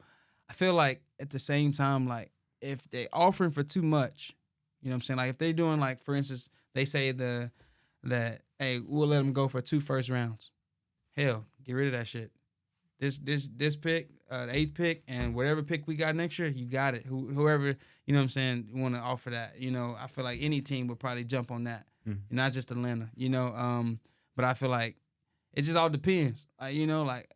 like at the same time, like if they offering for too much, you know what I'm saying? Like if they're doing like, for instance, they say that hey, we'll let them go for 2 first rounds. Hell, get rid of that shit. This pick, the 8th pick, and whatever pick we got next year, you got it. Whoever, you know what I'm saying, want to offer that. I feel like any team would probably jump on that. Not just Atlanta, but I feel like it just all depends. Like,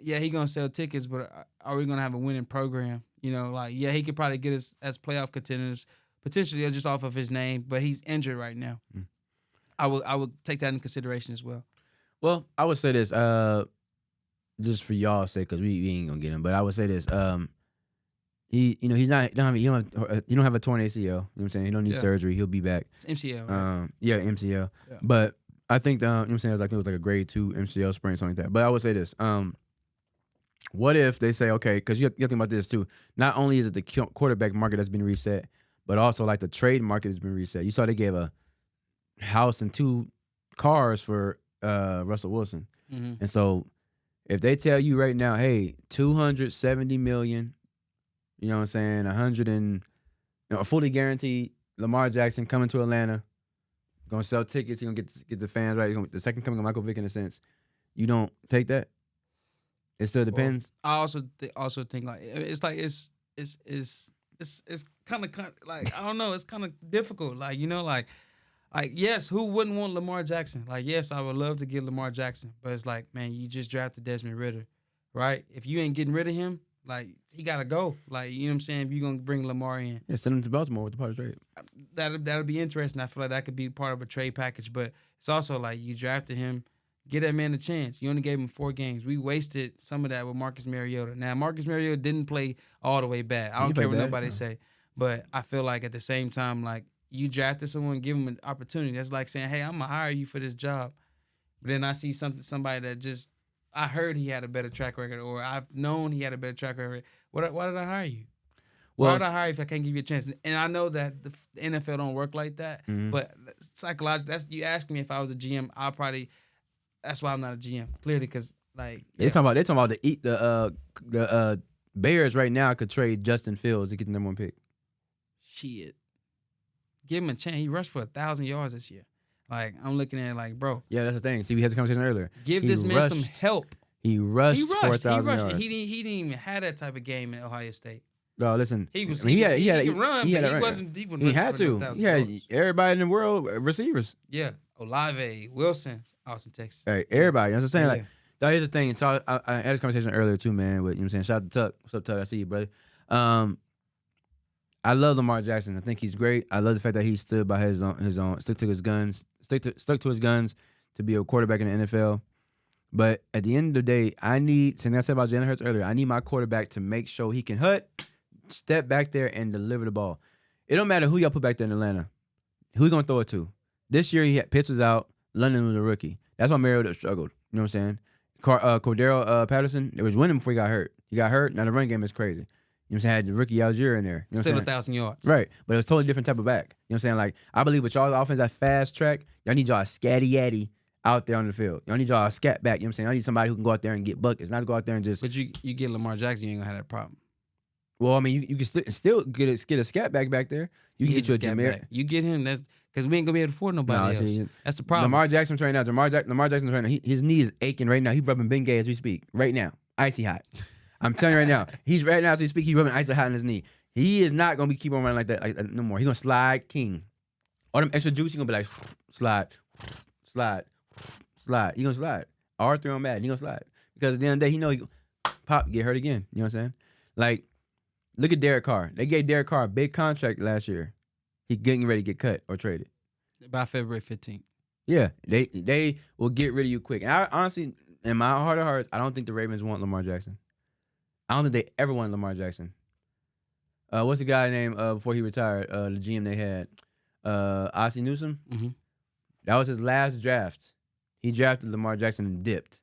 yeah, he going to sell tickets, but are we going to have a winning program? Yeah, he could probably get us as playoff contenders, potentially just off of his name, but he's injured right now. I would take that into consideration as well. Well, I would say this, just for y'all's sake, because we ain't gonna get him. But I would say this, he don't have a torn ACL. You know what I'm saying? He don't need surgery. He'll be back. It's MCL. Right? MCL. Yeah. But I think you know what I'm saying, it was like a grade 2 MCL sprain, something like that. But I would say this, what if they say, okay, because you have to think about this too. Not only is it the quarterback market that's been reset, but also like the trade market has been reset. You saw they gave a house and 2 cars for Russell Wilson. Mm-hmm. And so if they tell you right now, hey, $270 million, you know what I'm saying, 100 and fully guaranteed, Lamar Jackson coming to Atlanta, gonna sell tickets, you're gonna get the fans right, the second coming of Michael Vick in a sense. You don't take that? It still depends. Well, I also think like it's kind of like, I don't know, it's kind of difficult. Like, yes, who wouldn't want Lamar Jackson? Like, yes, I would love to get Lamar Jackson, but it's like, man, you just drafted Desmond Ridder, right? If you ain't getting rid of him, like, he got to go. Like, you know what I'm saying? If you're going to bring Lamar in. Yeah, send him to Baltimore with the part of trade. That'll be interesting. I feel like that could be part of a trade package, but it's also like you drafted him, get that man a chance. You only gave him 4 games. We wasted some of that with Marcus Mariota. Now, Marcus Mariota didn't play all the way bad. I don't care what nobody say, but I feel like at the same time, like, you drafted someone, give them an opportunity. That's like saying, hey, I'm going to hire you for this job. But then I see somebody that just, I heard he had a better track record, or I've known he had a better track record. Why did I hire you? Why would I hire you if I can't give you a chance? And I know that the NFL don't work like that, but psychologically, you ask me if I was a GM, that's why I'm not a GM, clearly, because like. Yeah. They're talking about the Bears right now could trade Justin Fields to get the number 1 pick. Shit. Give him a chance. He rushed for 1,000 yards this year. Like, I'm looking at it like, bro. Yeah, that's the thing. See, we had this conversation earlier. Give this man some help. He rushed for 1,000 yards. He didn't even have that type of game at Ohio State. No, listen. He was. I mean, He he could run, he but had he that wasn't. He He had to. Yeah, everybody in the world receivers. Yeah, Olave, Wilson, Austin, Texas. Right, everybody. You know what I'm saying? Yeah. Like, now here's the thing. So I had this conversation earlier too, man. With, you know what I'm saying? Shout out to Tuck. What's up, Tuck? I see you, brother. I love Lamar Jackson. I think he's great. I love the fact that he stood by his own, stuck to his guns to be a quarterback in the NFL. But at the end of the day, something I said about Jalen Hurts earlier, I need my quarterback to make sure he can step back there and deliver the ball. It don't matter who y'all put back there in Atlanta. Who you gonna throw it to? This year Pitts was out. London was a rookie. That's why Mariota struggled. You know what I'm saying? Cordero Patterson, it was winning before he got hurt. He got hurt. Now the running game is crazy. You know what I'm saying? Had the rookie Algier in there. You know Still what I'm saying? 1,000 yards. Right. But it was a totally different type of back. You know what I'm saying? Like, I believe with y'all's offense, that fast track, y'all need y'all scatty-yatty out there on the field. Y'all need y'all a scat back. You know what I'm saying? I need somebody who can go out there and get buckets, not go out there and just. But you get Lamar Jackson, you ain't gonna have that problem. Well, I mean, you can still get a scat back there. You can get you a Jameer. You get him. That's because we ain't gonna be able to afford nobody else. See, that's the problem. Lamar Jackson right now. Lamar Jackson's right now. His knee is aching right now. He's rubbing Bengay as we speak. Right now, icy hot. I'm telling you right now. He's right now as we speak. He's rubbing icy hot on his knee. He is not gonna keep on running like that no more. He's gonna slide king. All them extra juice, he's gonna be like slide. He gonna slide. R3 on Madden, he gonna slide because at the end of the day, he know he pop get hurt again. You know what I'm saying? Like, look at Derek Carr. They gave Derek Carr a big contract last year. He getting ready to get cut or traded by February 15th. Yeah, they will get rid of you quick. And I honestly, in my heart of hearts, I don't think the Ravens want Lamar Jackson. I don't think they ever wanted Lamar Jackson. What's the guy name before he retired? The GM they had, Ozzie Newsome. Mm-hmm. That was his last draft. He drafted Lamar Jackson and dipped.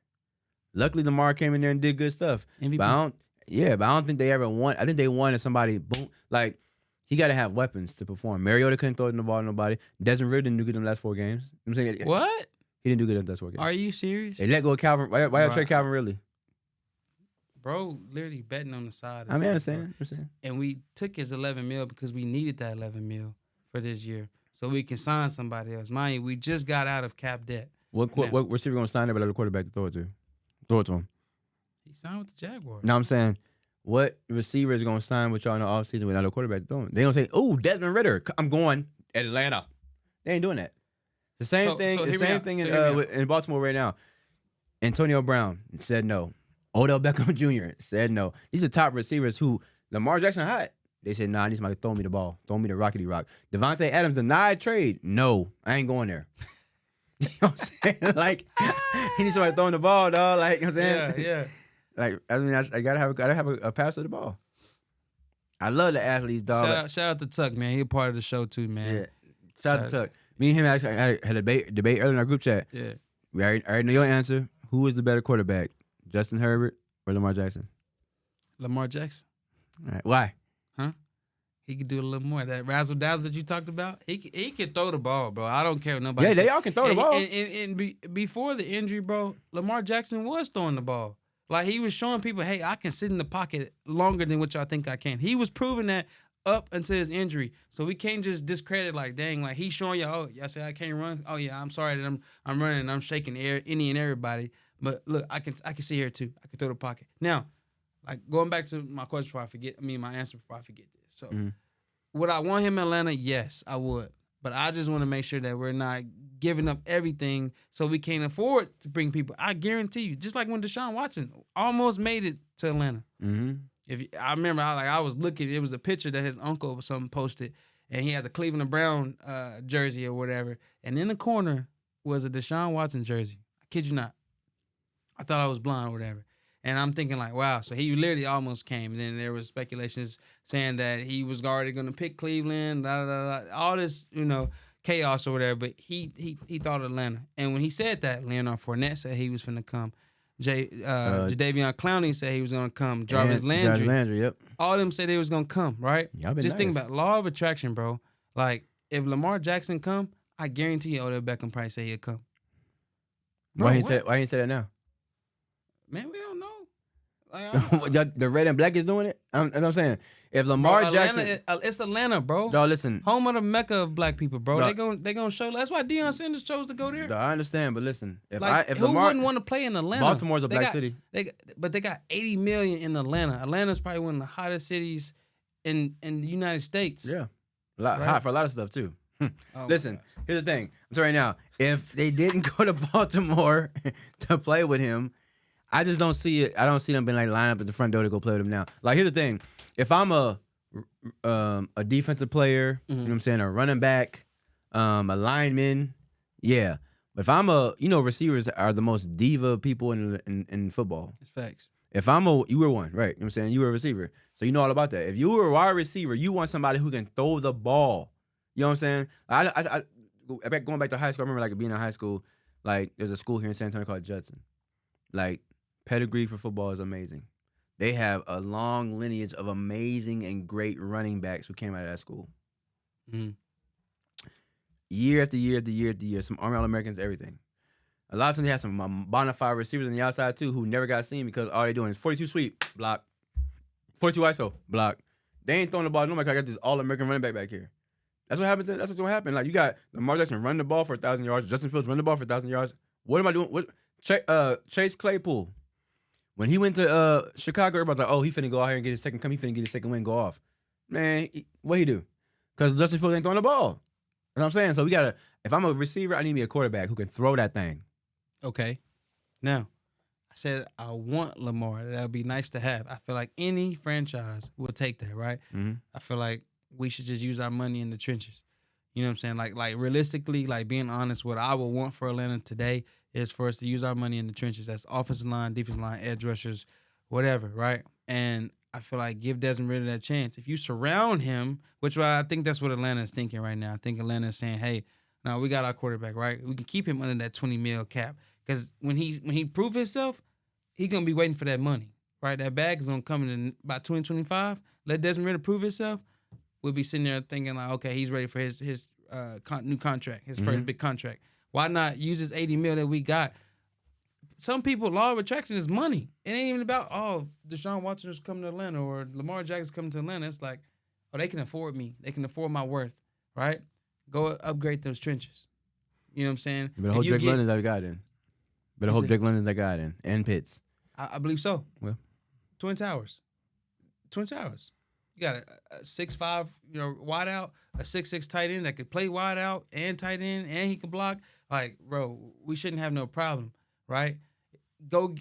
Luckily, Lamar came in there and did good stuff. MVP. But I don't think they ever want. I think they wanted somebody. Boom, like he got to have weapons to perform. Mariota couldn't throw the ball to nobody. Desmond Ridder didn't do good in the last 4 games. I'm saying what? He didn't do good in the last 4 games. Are you serious? They let go of Calvin. Why y'all trade Calvin Ridley? Bro, literally betting on the side. I understand. And we took his 11 mil because we needed that 11 mil for this year, so we can sign somebody else. Mind you, we just got out of cap debt. What receiver gonna sign every other quarterback to throw it to? Throw it to him. He signed with the Jaguars. No, I'm saying, what receiver is gonna sign with y'all in the offseason without a quarterback to throw him? They gonna say, "Oh, Desmond Ridder, I'm going Atlanta." They ain't doing that. The same thing. The same thing in Baltimore right now. Antonio Brown said no. Odell Beckham Jr. said no. These are top receivers who Lamar Jackson hot. They said, nah, I need somebody to throw me the ball. Throw me the rockety rock. Devontae Adams denied trade. No, I ain't going there. You know what I'm saying? Like, he needs somebody throwing the ball, dog. Like, you know what I'm saying? Yeah. Like, I mean, I gotta have a pass of the ball. I love the athletes, dog. Shout out to Tuck, man. He a part of the show too, man. Yeah. Shout out to Tuck. Me and him actually had a debate earlier in our group chat. Yeah. We already know your answer. Who is the better quarterback? Justin Herbert or Lamar Jackson? Lamar Jackson. All right. Why? Huh? He could do a little more. That razzle dazzle that you talked about, he can throw the ball, bro. I don't care what nobody. Yeah, says. they all can throw the ball. Before the injury, bro, Lamar Jackson was throwing the ball. Like, he was showing people, hey, I can sit in the pocket longer than what y'all think I can. He was proving that up until his injury. So we can't just discredit, like, dang, like, he's showing y'all, oh, y'all say I can't run. Oh yeah, I'm sorry that I'm running and I'm shaking any and everybody. But look, I can sit here too. I can throw the pocket. Now, like, going back to my question before I forget, my answer before I forget this. So, would I want him in Atlanta? Yes, I would. But I just want to make sure that we're not giving up everything so we can't afford to bring people. I guarantee you, just like when Deshaun Watson almost made it to Atlanta. Mm-hmm. I remember, I was looking. It was a picture that his uncle or something posted, and he had the Cleveland Brown jersey or whatever, and in the corner was a Deshaun Watson jersey. I kid you not. I thought I was blind or whatever. And I'm thinking, like, wow, so he literally almost came. And then there was speculations saying that he was already going to pick Cleveland, all this, chaos or whatever. But he thought Atlanta. And when he said that, Leonard Fournette said he was finna come. Jadeveon Clowney said he was going to come. Jarvis Landry. Yep. All of them said they was going to come, right? Just think about law of attraction, bro. Like, if Lamar Jackson come, I guarantee you Odell Beckham probably say he'll come. Bro, why he say that now? Man, we don't know. Like, the red and black is doing it. That's what I'm saying. If Lamar Jackson, it's Atlanta, bro. Dog, listen. Home of the Mecca of black people, bro. Dog, they gonna show. That's why Deion Sanders chose to go there. Dog, I understand, but listen. Who Lamar wouldn't want to play in Atlanta? Baltimore's a black city. But they got $80 million in Atlanta. Atlanta's probably one of the hottest cities in the United States. Yeah, hot Right. for a lot of stuff too. Oh, Listen, gosh. here's the thing. I'm telling you right now. If they didn't go to Baltimore to play with him, I just don't see it. I don't see them being like line up at the front door to go play with him now. Like here's the thing. If I'm a defensive player, you know what I'm saying, a running back, a lineman, yeah. But if I'm receivers are the most diva people in football. It's facts. If you were one, right? You know what I'm saying? You were a receiver. So you know all about that. If you were a wide receiver, you want somebody who can throw the ball. You know what I'm saying? Going back to high school, I remember like being in high school, like there's a school here in San Antonio called Judson. Like pedigree for football is amazing. They have a long lineage of amazing and great running backs who came out of that school. Mhm. Year after year after year after year, some Army All-Americans, everything. A lot of times they have some bona fide receivers on the outside too who never got seen because all they doing is 42 sweep, block, 42 ISO, block. They ain't throwing the ball. Nobody. I got this All-American running back here. That's what happens. That's what's gonna happen. Like you got Lamar Jackson run the ball for 1,000 yards. Justin Fields run the ball for 1,000 yards. What am I doing? What Chase Claypool, when he went to Chicago, everybody's like, oh, he finna go out here and get his second come. He finna get his second win, go off. Man, what he do? Because Justin Fields ain't throwing the ball. You know what I'm saying? So we gotta. If I'm a receiver, I need me a quarterback who can throw that thing. Okay. Now, I said I want Lamar. That would be nice to have. I feel like any franchise would take that, right? Mm-hmm. I feel like we should just use our money in the trenches. You know what I'm saying? Like realistically, like being honest, what I would want for Atlanta today is for us to use our money in the trenches. That's offensive line, defensive line, edge rushers, whatever, right? And I feel like give Desmond Ridder that chance. If you surround him, which I think that's what Atlanta is thinking right now. I think Atlanta is saying, hey, now we got our quarterback, right? We can keep him under that 20 mil cap. Because when he prove himself, he's going to be waiting for that money, right? That bag is going to come in about 2025. Let Desmond Ridder prove himself. We'll be sitting there thinking like, okay, he's ready for his new contract, his first big contract. Why not use this 80 mil that we got? Some people, law of attraction is money. It ain't even about, oh, Deshaun Watson is coming to Atlanta or Lamar Jackson's coming to Atlanta. It's like, oh, they can afford me. They can afford my worth, right? Go upgrade those trenches. You know what I'm saying? You better hope Drake London's that guy then. Better hope Drake London's that guy then. And Pitts. I believe so. Well. Twin Towers. You got a 6'5", wide out, a 6'6" tight end that could play wide out and tight end, and he can block. Like, bro, we shouldn't have no problem, right?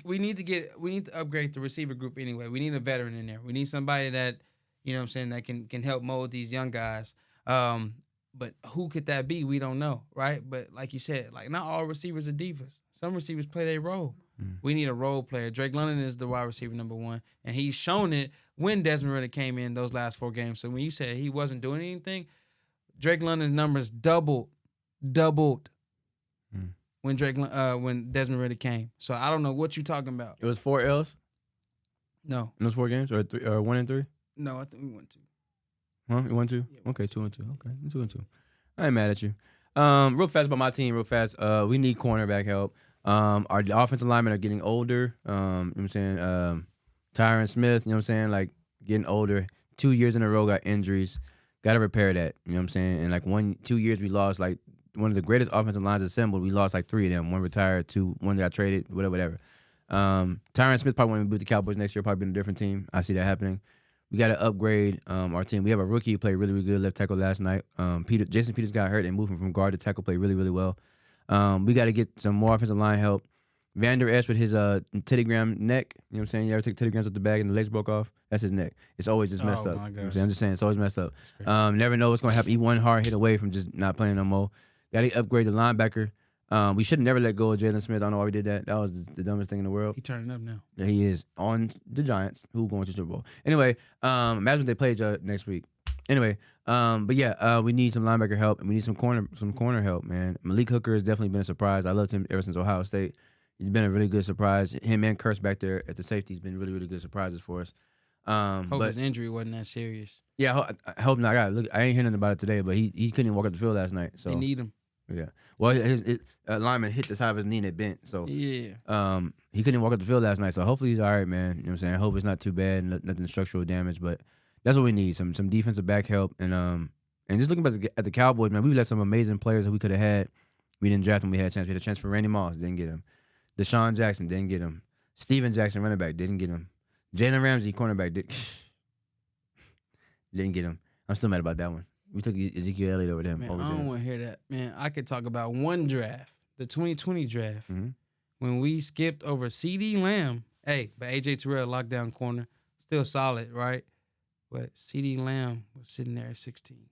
We need to upgrade the receiver group anyway. We need a veteran in there. We need somebody that, you know what I'm saying, that can help mold these young guys. But who could that be? We don't know, right? But like you said, like not all receivers are divas. Some receivers play their role. We need a role player. Drake London is the wide receiver number one, and he's shown it when Desmond Ridder came in those last 4 games. So when you said he wasn't doing anything, Drake London's numbers doubled when Desmond Ridder came. So I don't know what you're talking about. It was 4 L's No, in those 4 games, or 1 and 3. no, I think we went to. Huh? You 1-2? Yeah. Okay, 2-2. Okay, 2-2. I ain't mad at you. Real fast about my team. Real fast. We need cornerback help. Our offensive linemen are getting older. You know what I'm saying? Tyron Smith, you know what I'm saying? Like getting older. 2 years in a row got injuries. Got to repair that. You know what I'm saying? And like 2 years we lost like one of the greatest offensive lines assembled. We lost like 3 of them. One retired, 2, one got traded, whatever. Tyron Smith probably want to be with the Cowboys next year. Probably be in a different team. I see that happening. We got to upgrade our team. We have a rookie who played really, really good left tackle last night. Jason Peters got hurt and moved him from guard to tackle, played really, really well. We got to get some more offensive line help. Vander Esch with his Teddy Graham neck. You know what I'm saying? You ever take Teddy Grahams at the bag and the legs broke off? That's his neck. It's always just messed up. You know what I'm saying? I'm just saying it's always messed up. Never know what's going to happen. He one hard hit away from just not playing no more. Got to upgrade the linebacker. We should have never let go of Jalen Smith. I don't know why we did that. That was the dumbest thing in the world. He turning up now. Yeah, he is on the Giants, who going to Super Bowl. Anyway, imagine they play next week. Anyway, but yeah, we need some linebacker help and we need some corner help, man. Malik Hooker has definitely been a surprise. I loved him ever since Ohio State. He's been a really good surprise. Him and Kurtz back there at the safety has been really, really good surprises for us. Hope his injury wasn't that serious. Yeah, I hope not. I ain't hearing nothing about it today, but he couldn't even walk up the field last night. So They need him. Yeah. Well, his lineman hit the side of his knee and it bent. So Yeah. he couldn't walk up the field last night. So hopefully he's all right, man. You know what I'm saying? I hope it's not too bad, nothing structural damage. But that's what we need. Some defensive back help. And just looking at the Cowboys, man, we let some amazing players that we could have had. We didn't draft them. We had a chance. We had a chance for Randy Moss. Didn't get him. Deshaun Jackson. Didn't get him. Steven Jackson, running back. Didn't get him. Jalen Ramsey, cornerback. Didn't get him. I'm still mad about that one. We took Ezekiel Elliott over them. Man, over I don't Jalen. want to hear that. Man, I could talk about one draft, the 2020 draft, Mhm. when we skipped over CD Lamb. Hey, but AJ Terrell lockdown corner, still solid, right? But CD Lamb was sitting there at 16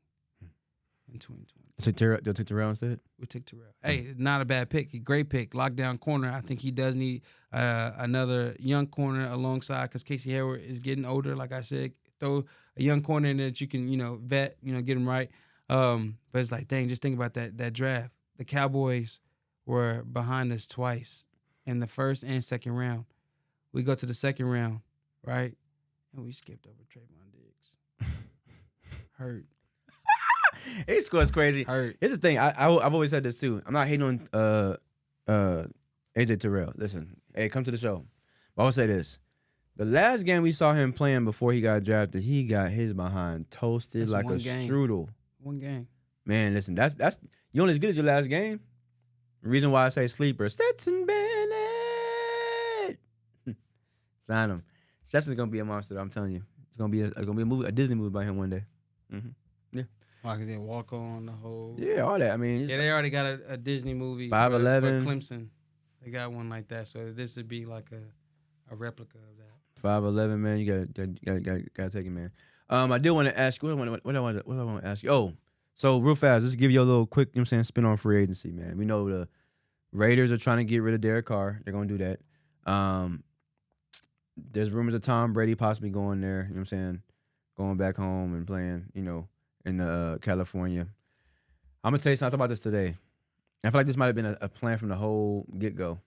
in 2020. They took Terrell instead. We took Terrell. Hey, not a bad pick. Great pick. Lockdown corner. I think he does need another young corner alongside because Casey Hayward is getting older. Like I said, throw a young corner in there that you can, vet, get him right. But it's like, dang, just think about that draft. The Cowboys were behind us twice in the first and second round. We go to the second round, right? And we skipped over Trayvon Diggs. Hurt. He scores crazy. Hurt. Here's the thing. I've always said this too. I'm not hating on AJ Terrell. Listen, hey, come to the show. But I will say this: the last game we saw him playing before he got drafted, he got his behind toasted That's like a one game. strudel. One game. Man, listen, that's you only as good as your last game. The reason why I say sleeper, Stetson Bennett. Sign him. Stetson's gonna be a monster. I'm telling you, it's gonna be a movie, a Disney movie by him one day. Why? Because they walk on the whole. Yeah, all that. I mean, Yeah, they already got a Disney movie. 5'11". For Clemson. They got one like that. So this would be like a replica of that. 5'11", man. You gotta take it, man. I did want to ask you. What I want to ask you. Oh, so real fast, let's give you a little quick. Spin on free agency, man. We know the Raiders are trying to get rid of Derek Carr. They're gonna do that. There's rumors of Tom Brady possibly going there. You know what I'm saying? Going back home and playing. In California. I'm gonna tell you something about this today. I feel like this might have been a plan from the whole get-go.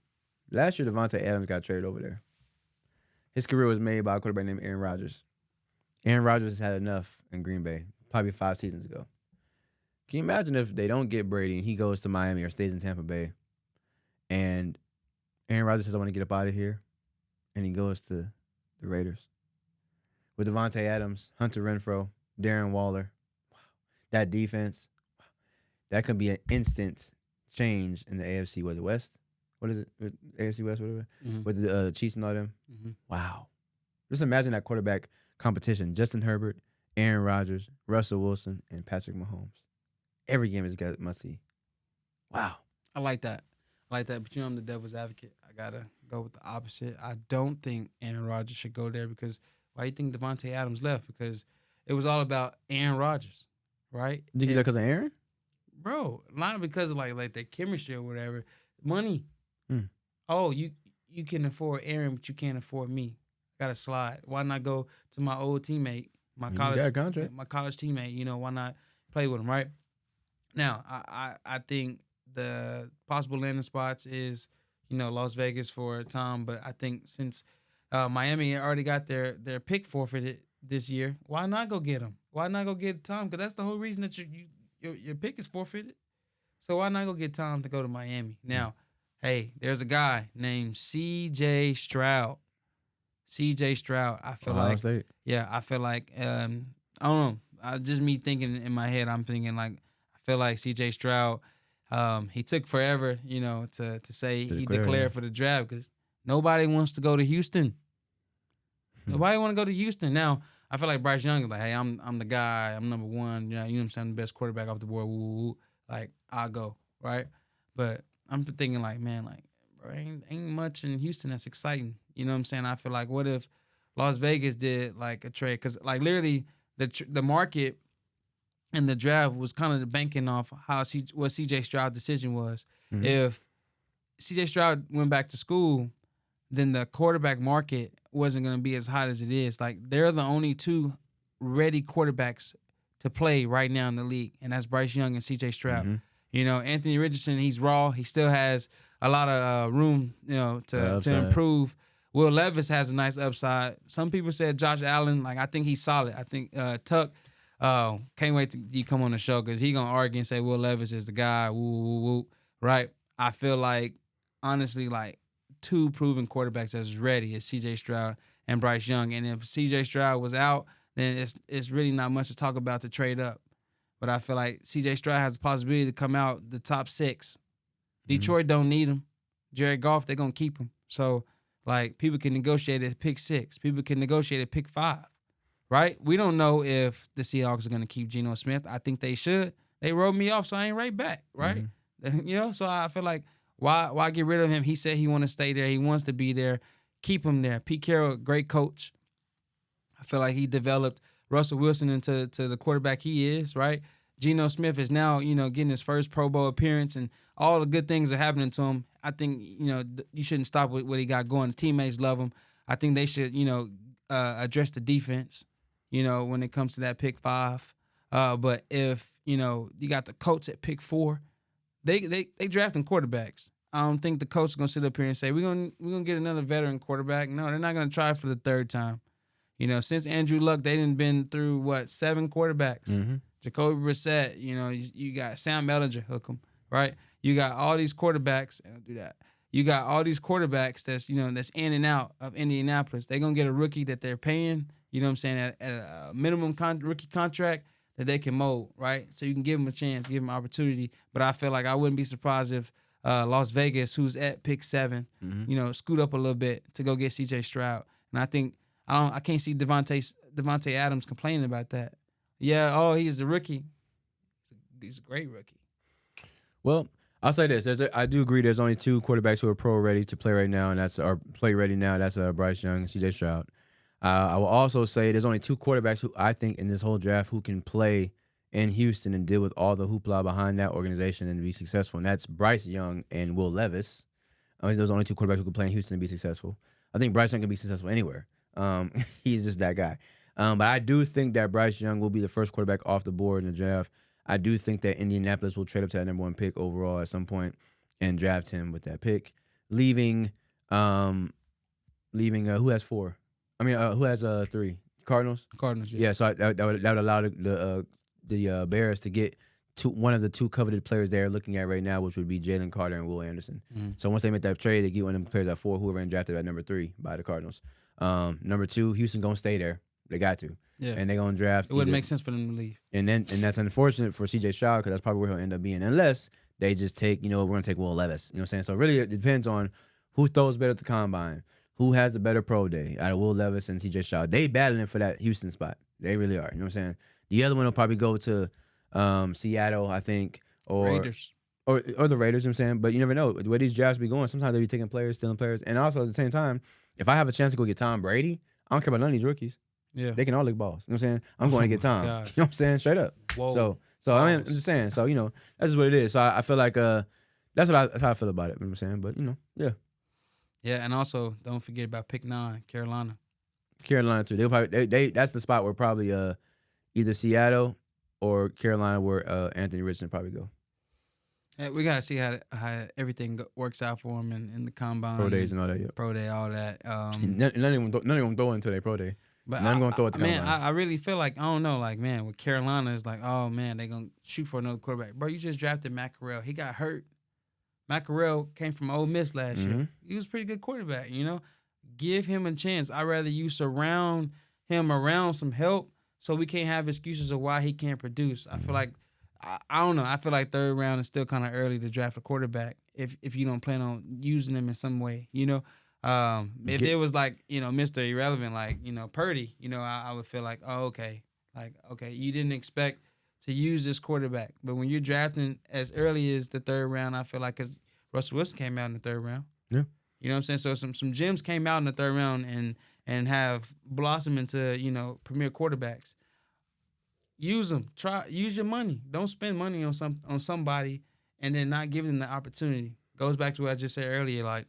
Last year, Devontae Adams got traded over there. His career was made by a quarterback named Aaron Rodgers. Aaron Rodgers has had enough in Green Bay, probably 5 seasons ago. Can you imagine if they don't get Brady and he goes to Miami or stays in Tampa Bay, and Aaron Rodgers says, I want to get up out of here, and he goes to the Raiders? With Devontae Adams, Hunter Renfrow, Darren Waller, that defense, that could be an instant change in the AFC. Was it West? What is it? AFC West, whatever. Mm-hmm. With the Chiefs and all them. Mm-hmm. Wow. Just imagine that quarterback competition. Justin Herbert, Aaron Rodgers, Russell Wilson, and Patrick Mahomes. Every game is must see. Wow. I like that. But I'm the devil's advocate. I gotta go with the opposite. I don't think Aaron Rodgers should go there because why do you think Devontae Adams left? Because it was all about Aaron Rodgers. Right? Did you get that because of Aaron? Bro, not because of like the chemistry or whatever. Money. Mm. Oh, you can afford Aaron, but you can't afford me. Gotta slide. Why not go to my old teammate, my He just got a contract. my college teammate? Why not play with him? Right? Now, I think the possible landing spots is Las Vegas for Tom, but I think since Miami already got their pick forfeited this year, why not go get him? Why not go get Tom? Because that's the whole reason that your pick is forfeited. So why not go get Tom to go to Miami? Now, hey, there's a guy named C.J. Stroud. C.J. Stroud. I feel Ohio like, State. yeah, I feel like, I don't know. Just me thinking in my head, I'm thinking like, I feel like C.J. Stroud, he took forever, to say he declared for the draft because nobody wants to go to Houston. Nobody want to go to Houston. Now, I feel like Bryce Young is like, hey, I'm the guy. I'm number one. You know what I'm saying? I'm the best quarterback off the board. Woo, woo, woo. Like, I'll go, right? But I'm thinking like, man, like, bro, ain't much in Houston that's exciting. You know what I'm saying? I feel like, what if Las Vegas did like a trade? Because like literally the market and the draft was kind of banking off what C.J. Stroud's decision was. Mm-hmm. If C.J. Stroud went back to school, then the quarterback market wasn't going to be as hot as it is. Like, they're the only two ready quarterbacks to play right now in the league, and that's Bryce Young and C.J. Stroud. Mm-hmm. Anthony Richardson, he's raw. He still has a lot of room, to improve. Will Levis has a nice upside. Some people said Josh Allen. Like, I think he's solid. I think Tuck, can't wait till you come on the show because he's going to argue and say Will Levis is the guy, woo, woo, woo, right? I feel like, honestly, like, two proven quarterbacks that's ready is C.J. Stroud and Bryce Young. And if C.J. Stroud was out, then it's really not much to talk about to trade up. But I feel like C.J. Stroud has the possibility to come out the top 6. Detroit don't need him. Jared Goff, they're going to keep him. So, like, people can negotiate at pick 6. People can negotiate at pick 5. right? We don't know if the Seahawks are going to keep Geno Smith. I think they should. They wrote me off, so I ain't right back, right? So I feel like why get rid of him? He said he want to stay there. He wants to be there. Keep him there. Pete Carroll, great coach. I feel like he developed Russell Wilson into the quarterback he is, right? Geno Smith is now, getting his first Pro Bowl appearance, and all the good things are happening to him. I think, you shouldn't stop with what he got going. The teammates love him. I think they should, address the defense, when it comes to that pick 5. But if, you got the Colts at pick 4, they drafting quarterbacks. I don't think the coach is gonna sit up here and say we're gonna get another veteran quarterback. No, they're not gonna try for the 3rd time. Since Andrew Luck, they didn't been through 7 quarterbacks. Jacoby Brissett, you got Sam Ellinger, hook 'em, right? You got all these quarterbacks, and I'll do that. You got all these quarterbacks that's that's in and out of Indianapolis. They're gonna get a rookie that they're paying, what I'm saying, at a minimum rookie contract that they can mold, right? So you can give them a chance, give them opportunity. But I feel like I wouldn't be surprised if Las Vegas, who's at pick 7, scoot up a little bit to go get C.J. Stroud. And I think I can't see Devontae Adams complaining about that. Yeah, he's a rookie. He's a great rookie. Well, I'll say this: I do agree. There's only 2 quarterbacks who are pro ready to play right now, and that's play ready now. That's Bryce Young and C.J. Stroud. I will also say there's only 2 quarterbacks who I think in this whole draft who can play in Houston and deal with all the hoopla behind that organization and be successful, and that's Bryce Young and Will Levis. I think those are only 2 quarterbacks who can play in Houston and be successful. I think Bryce Young can be successful anywhere. He's just that guy. But I do think that Bryce Young will be the first quarterback off the board in the draft. I do think that Indianapolis will trade up to that number 1 pick overall at some point and draft him with that pick, leaving who has 4? I mean, who has 3? Cardinals. Cardinals. Yeah. So that would allow the Bears to get one of the 2 coveted players they're looking at right now, which would be Jalen Carter and Will Anderson. So once they make that trade, they get one of them players at 4, whoever drafted at number 3 by the Cardinals. Number 2, Houston gonna stay there. They got to. Yeah. And they're gonna draft. It wouldn't make sense for them to leave. And that's unfortunate for C.J. Stroud because that's probably where he'll end up being, unless they just take, we're gonna take Will Levis. You know what I'm saying? So really, it depends on who throws better at the combine, who has the better pro day out of Will Levis and C.J. Stroud. They battling for that Houston spot. They really are. You know what I'm saying? The other one will probably go to Seattle, I think, or Raiders. Or the Raiders. You know what I'm saying? But you never know the way these drafts be going. Sometimes they be taking players, stealing players, and also at the same time, if I have a chance to go get Tom Brady, I don't care about none of these rookies. Yeah. They can all lick balls. You know what I'm saying? I'm going to get Tom. Gosh. You know what I'm saying? Straight up. Whoa. So I mean, I'm just saying. So, that's just what it is. So I feel like that's how I feel about it. You know what I'm saying? But, yeah. Yeah, and also don't forget about pick 9, Carolina. Carolina too. They'll probably that's the spot where probably either Seattle or Carolina where Anthony Richardson probably go. Yeah, we gotta see how everything works out for him in the combine, Pro days and all that. Yeah. pro day, all that. None of them throw into their pro day. But none going to throw it to man, combine. I really feel like I don't know, like man, with Carolina it's like, oh man, they gonna shoot for another quarterback, bro. You just drafted Matt Corral. He got hurt. Matt Corral came from Ole Miss last year. He was a pretty good quarterback. Give him a chance. I'd rather you surround him around some help so we can't have excuses of why he can't produce. I feel like I don't know. I feel like 3rd round is still kind of early to draft a quarterback if you don't plan on using him in some way. If it was like Mr. Irrelevant, like Purdy, I would feel like, oh, okay, you didn't expect to use this quarterback, but when you're drafting as early as the 3rd round, I feel like because Russell Wilson came out in the 3rd round. Yeah. You know what I'm saying? So some gems came out in the 3rd round and have blossomed into premier quarterbacks. Use them. Use your money. Don't spend money on somebody and then not give them the opportunity. Goes back to what I just said earlier. Like,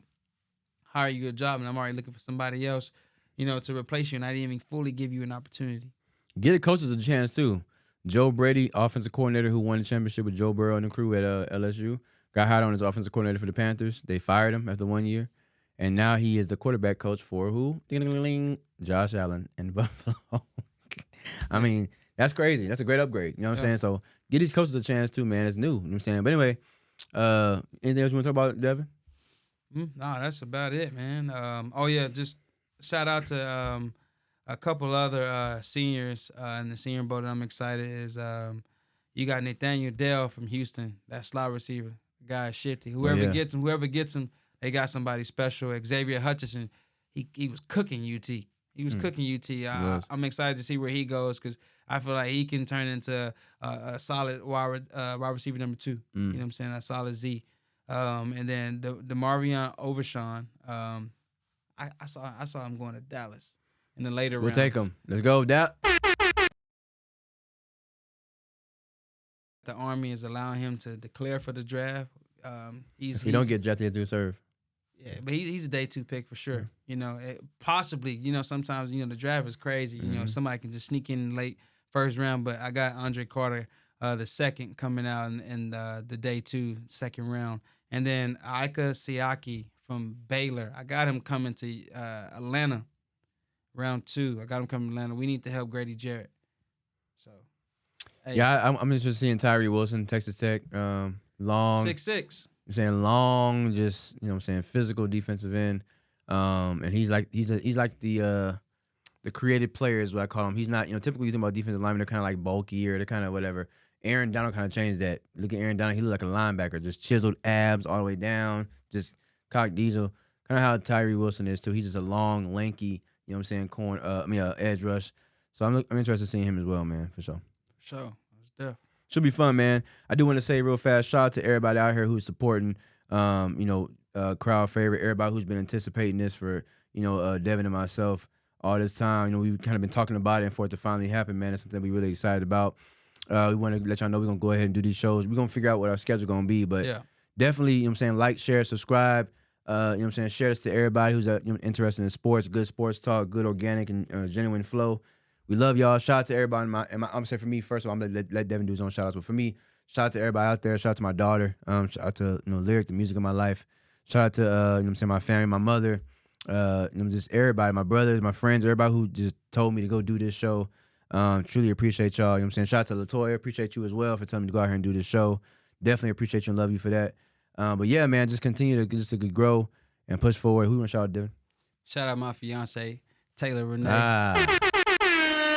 hire you a job, and I'm already looking for somebody else, to replace you, and I didn't even fully give you an opportunity. Get the coaches a chance too. Joe Brady, offensive coordinator who won the championship with Joe Burrow and the crew at LSU, got hired on as offensive coordinator for the Panthers. They fired him after 1 year, and now he is the quarterback coach for who? Ding-a-ling-a-ling, Josh Allen in Buffalo. I mean, that's crazy. That's a great upgrade. You know what I'm saying? So get these coaches a chance too, man. It's new. You know what I'm saying? But anyway, anything else you want to talk about, Devin? No, that's about it, man. Just shout out to a couple other seniors in the Senior Bowl that I'm excited is you got Nathaniel Dell from Houston, that slot receiver. The guy is shifty. Whoever gets him, they got somebody special. Xavier Hutchinson, he was cooking UT. He was cooking UT. I'm excited to see where he goes because I feel like he can turn into a solid wide receiver number 2. You know what I'm saying? A solid Z. And then the Marvion Overshawn. I saw him going to Dallas in the later rounds. We'll take him. Let's go, Dap. The Army is allowing him to declare for the draft. If he don't get drafted, he'll serve. Yeah, but he's a day 2 pick for sure. You know, possibly. You know, sometimes the draft is crazy. You know, somebody can just sneak in late first round. But I got Andre Carter, the second, coming out in the day 2 second round, and then Ika Siaki from Baylor. I got him coming to Atlanta, round 2. I got him coming to Atlanta. We need to help Grady Jarrett. So. Hey. Yeah, I'm interested in seeing Tyree Wilson, Texas Tech. Long 6'6". I'm saying long, just you know what I'm saying, physical defensive end. And he's like the creative player is what I call him. He's not, typically you think about defensive linemen, they're kind of like bulky or they're kind of whatever. Aaron Donald kind of changed that. Look at Aaron Donald, he looked like a linebacker, just chiseled abs all the way down, just cock diesel. Kind of how Tyree Wilson is too. He's just a long, lanky, you know what I'm saying, edge rush. So I'm interested in seeing him as well, man, for sure. Sure. That's deaf. Should be fun, man. I do want to say real fast, shout out to everybody out here who's supporting, crowd favorite, everybody who's been anticipating this for, Devin and myself all this time. We've kind of been talking about it, and for it to finally happen, man, it's something we're really excited about. We want to let y'all know we're going to go ahead and do these shows. We're going to figure out what our schedule going to be, but definitely, like, share, subscribe, share this to everybody who's interested in sports, good sports talk, good organic and genuine flow. We love y'all. Shout out to everybody. I'm gonna say for me first of all, I'm gonna let Devin do his own shout outs. But for me, shout out to everybody out there. Shout out to my daughter. Shout out to Lyric, the music of my life. Shout out to my family, my mother. Just everybody, my brothers, my friends, everybody who just told me to go do this show. Truly appreciate y'all. Shout out to Latoya. Appreciate you as well for telling me to go out here and do this show. Definitely appreciate you and love you for that. But yeah, man, just continue to grow and push forward. Who you want to shout out, Devin? Shout out my fiance, Taylor Renee.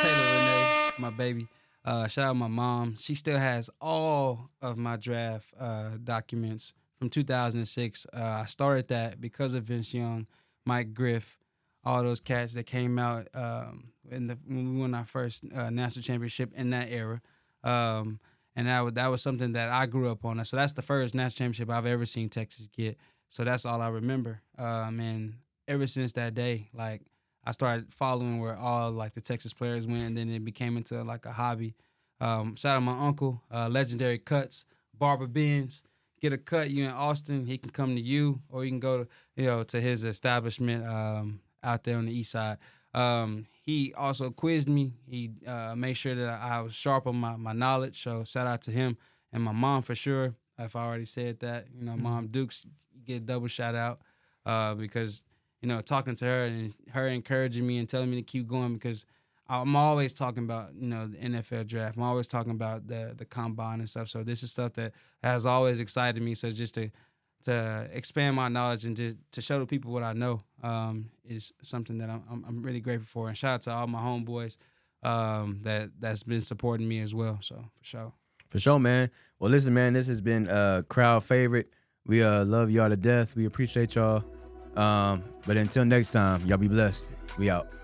Taylor Renee, my baby. Shout out my mom. She still has all of my draft documents from 2006. I started that because of Vince Young, Mike Griff, all those cats that came out when we won our first national championship in that era. And that was something that I grew up on. So that's the first national championship I've ever seen Texas get. So that's all I remember. And ever since that day, like, I started following where all like the Texas players went, and then it became into like a hobby. Shout out my uncle, Legendary Cuts, Barber Benz. Get a cut, you in Austin, he can come to you, or you can go to his establishment out there on the east side. He also quizzed me. He made sure that I was sharp on my knowledge. So shout out to him and my mom for sure. If I already said that, Mom Dukes, get a double shout out because. Talking to her and her encouraging me and telling me to keep going because I'm always talking about, the NFL draft. I'm always talking about the combine and stuff. So this is stuff that has always excited me. So just to expand my knowledge and to show the people what I know is something that I'm really grateful for. And shout out to all my homeboys that's been supporting me as well. So for sure. For sure, man. Well, listen, man, this has been crowd favorite. We love y'all to death. We appreciate y'all. But until next time, y'all be blessed. We out.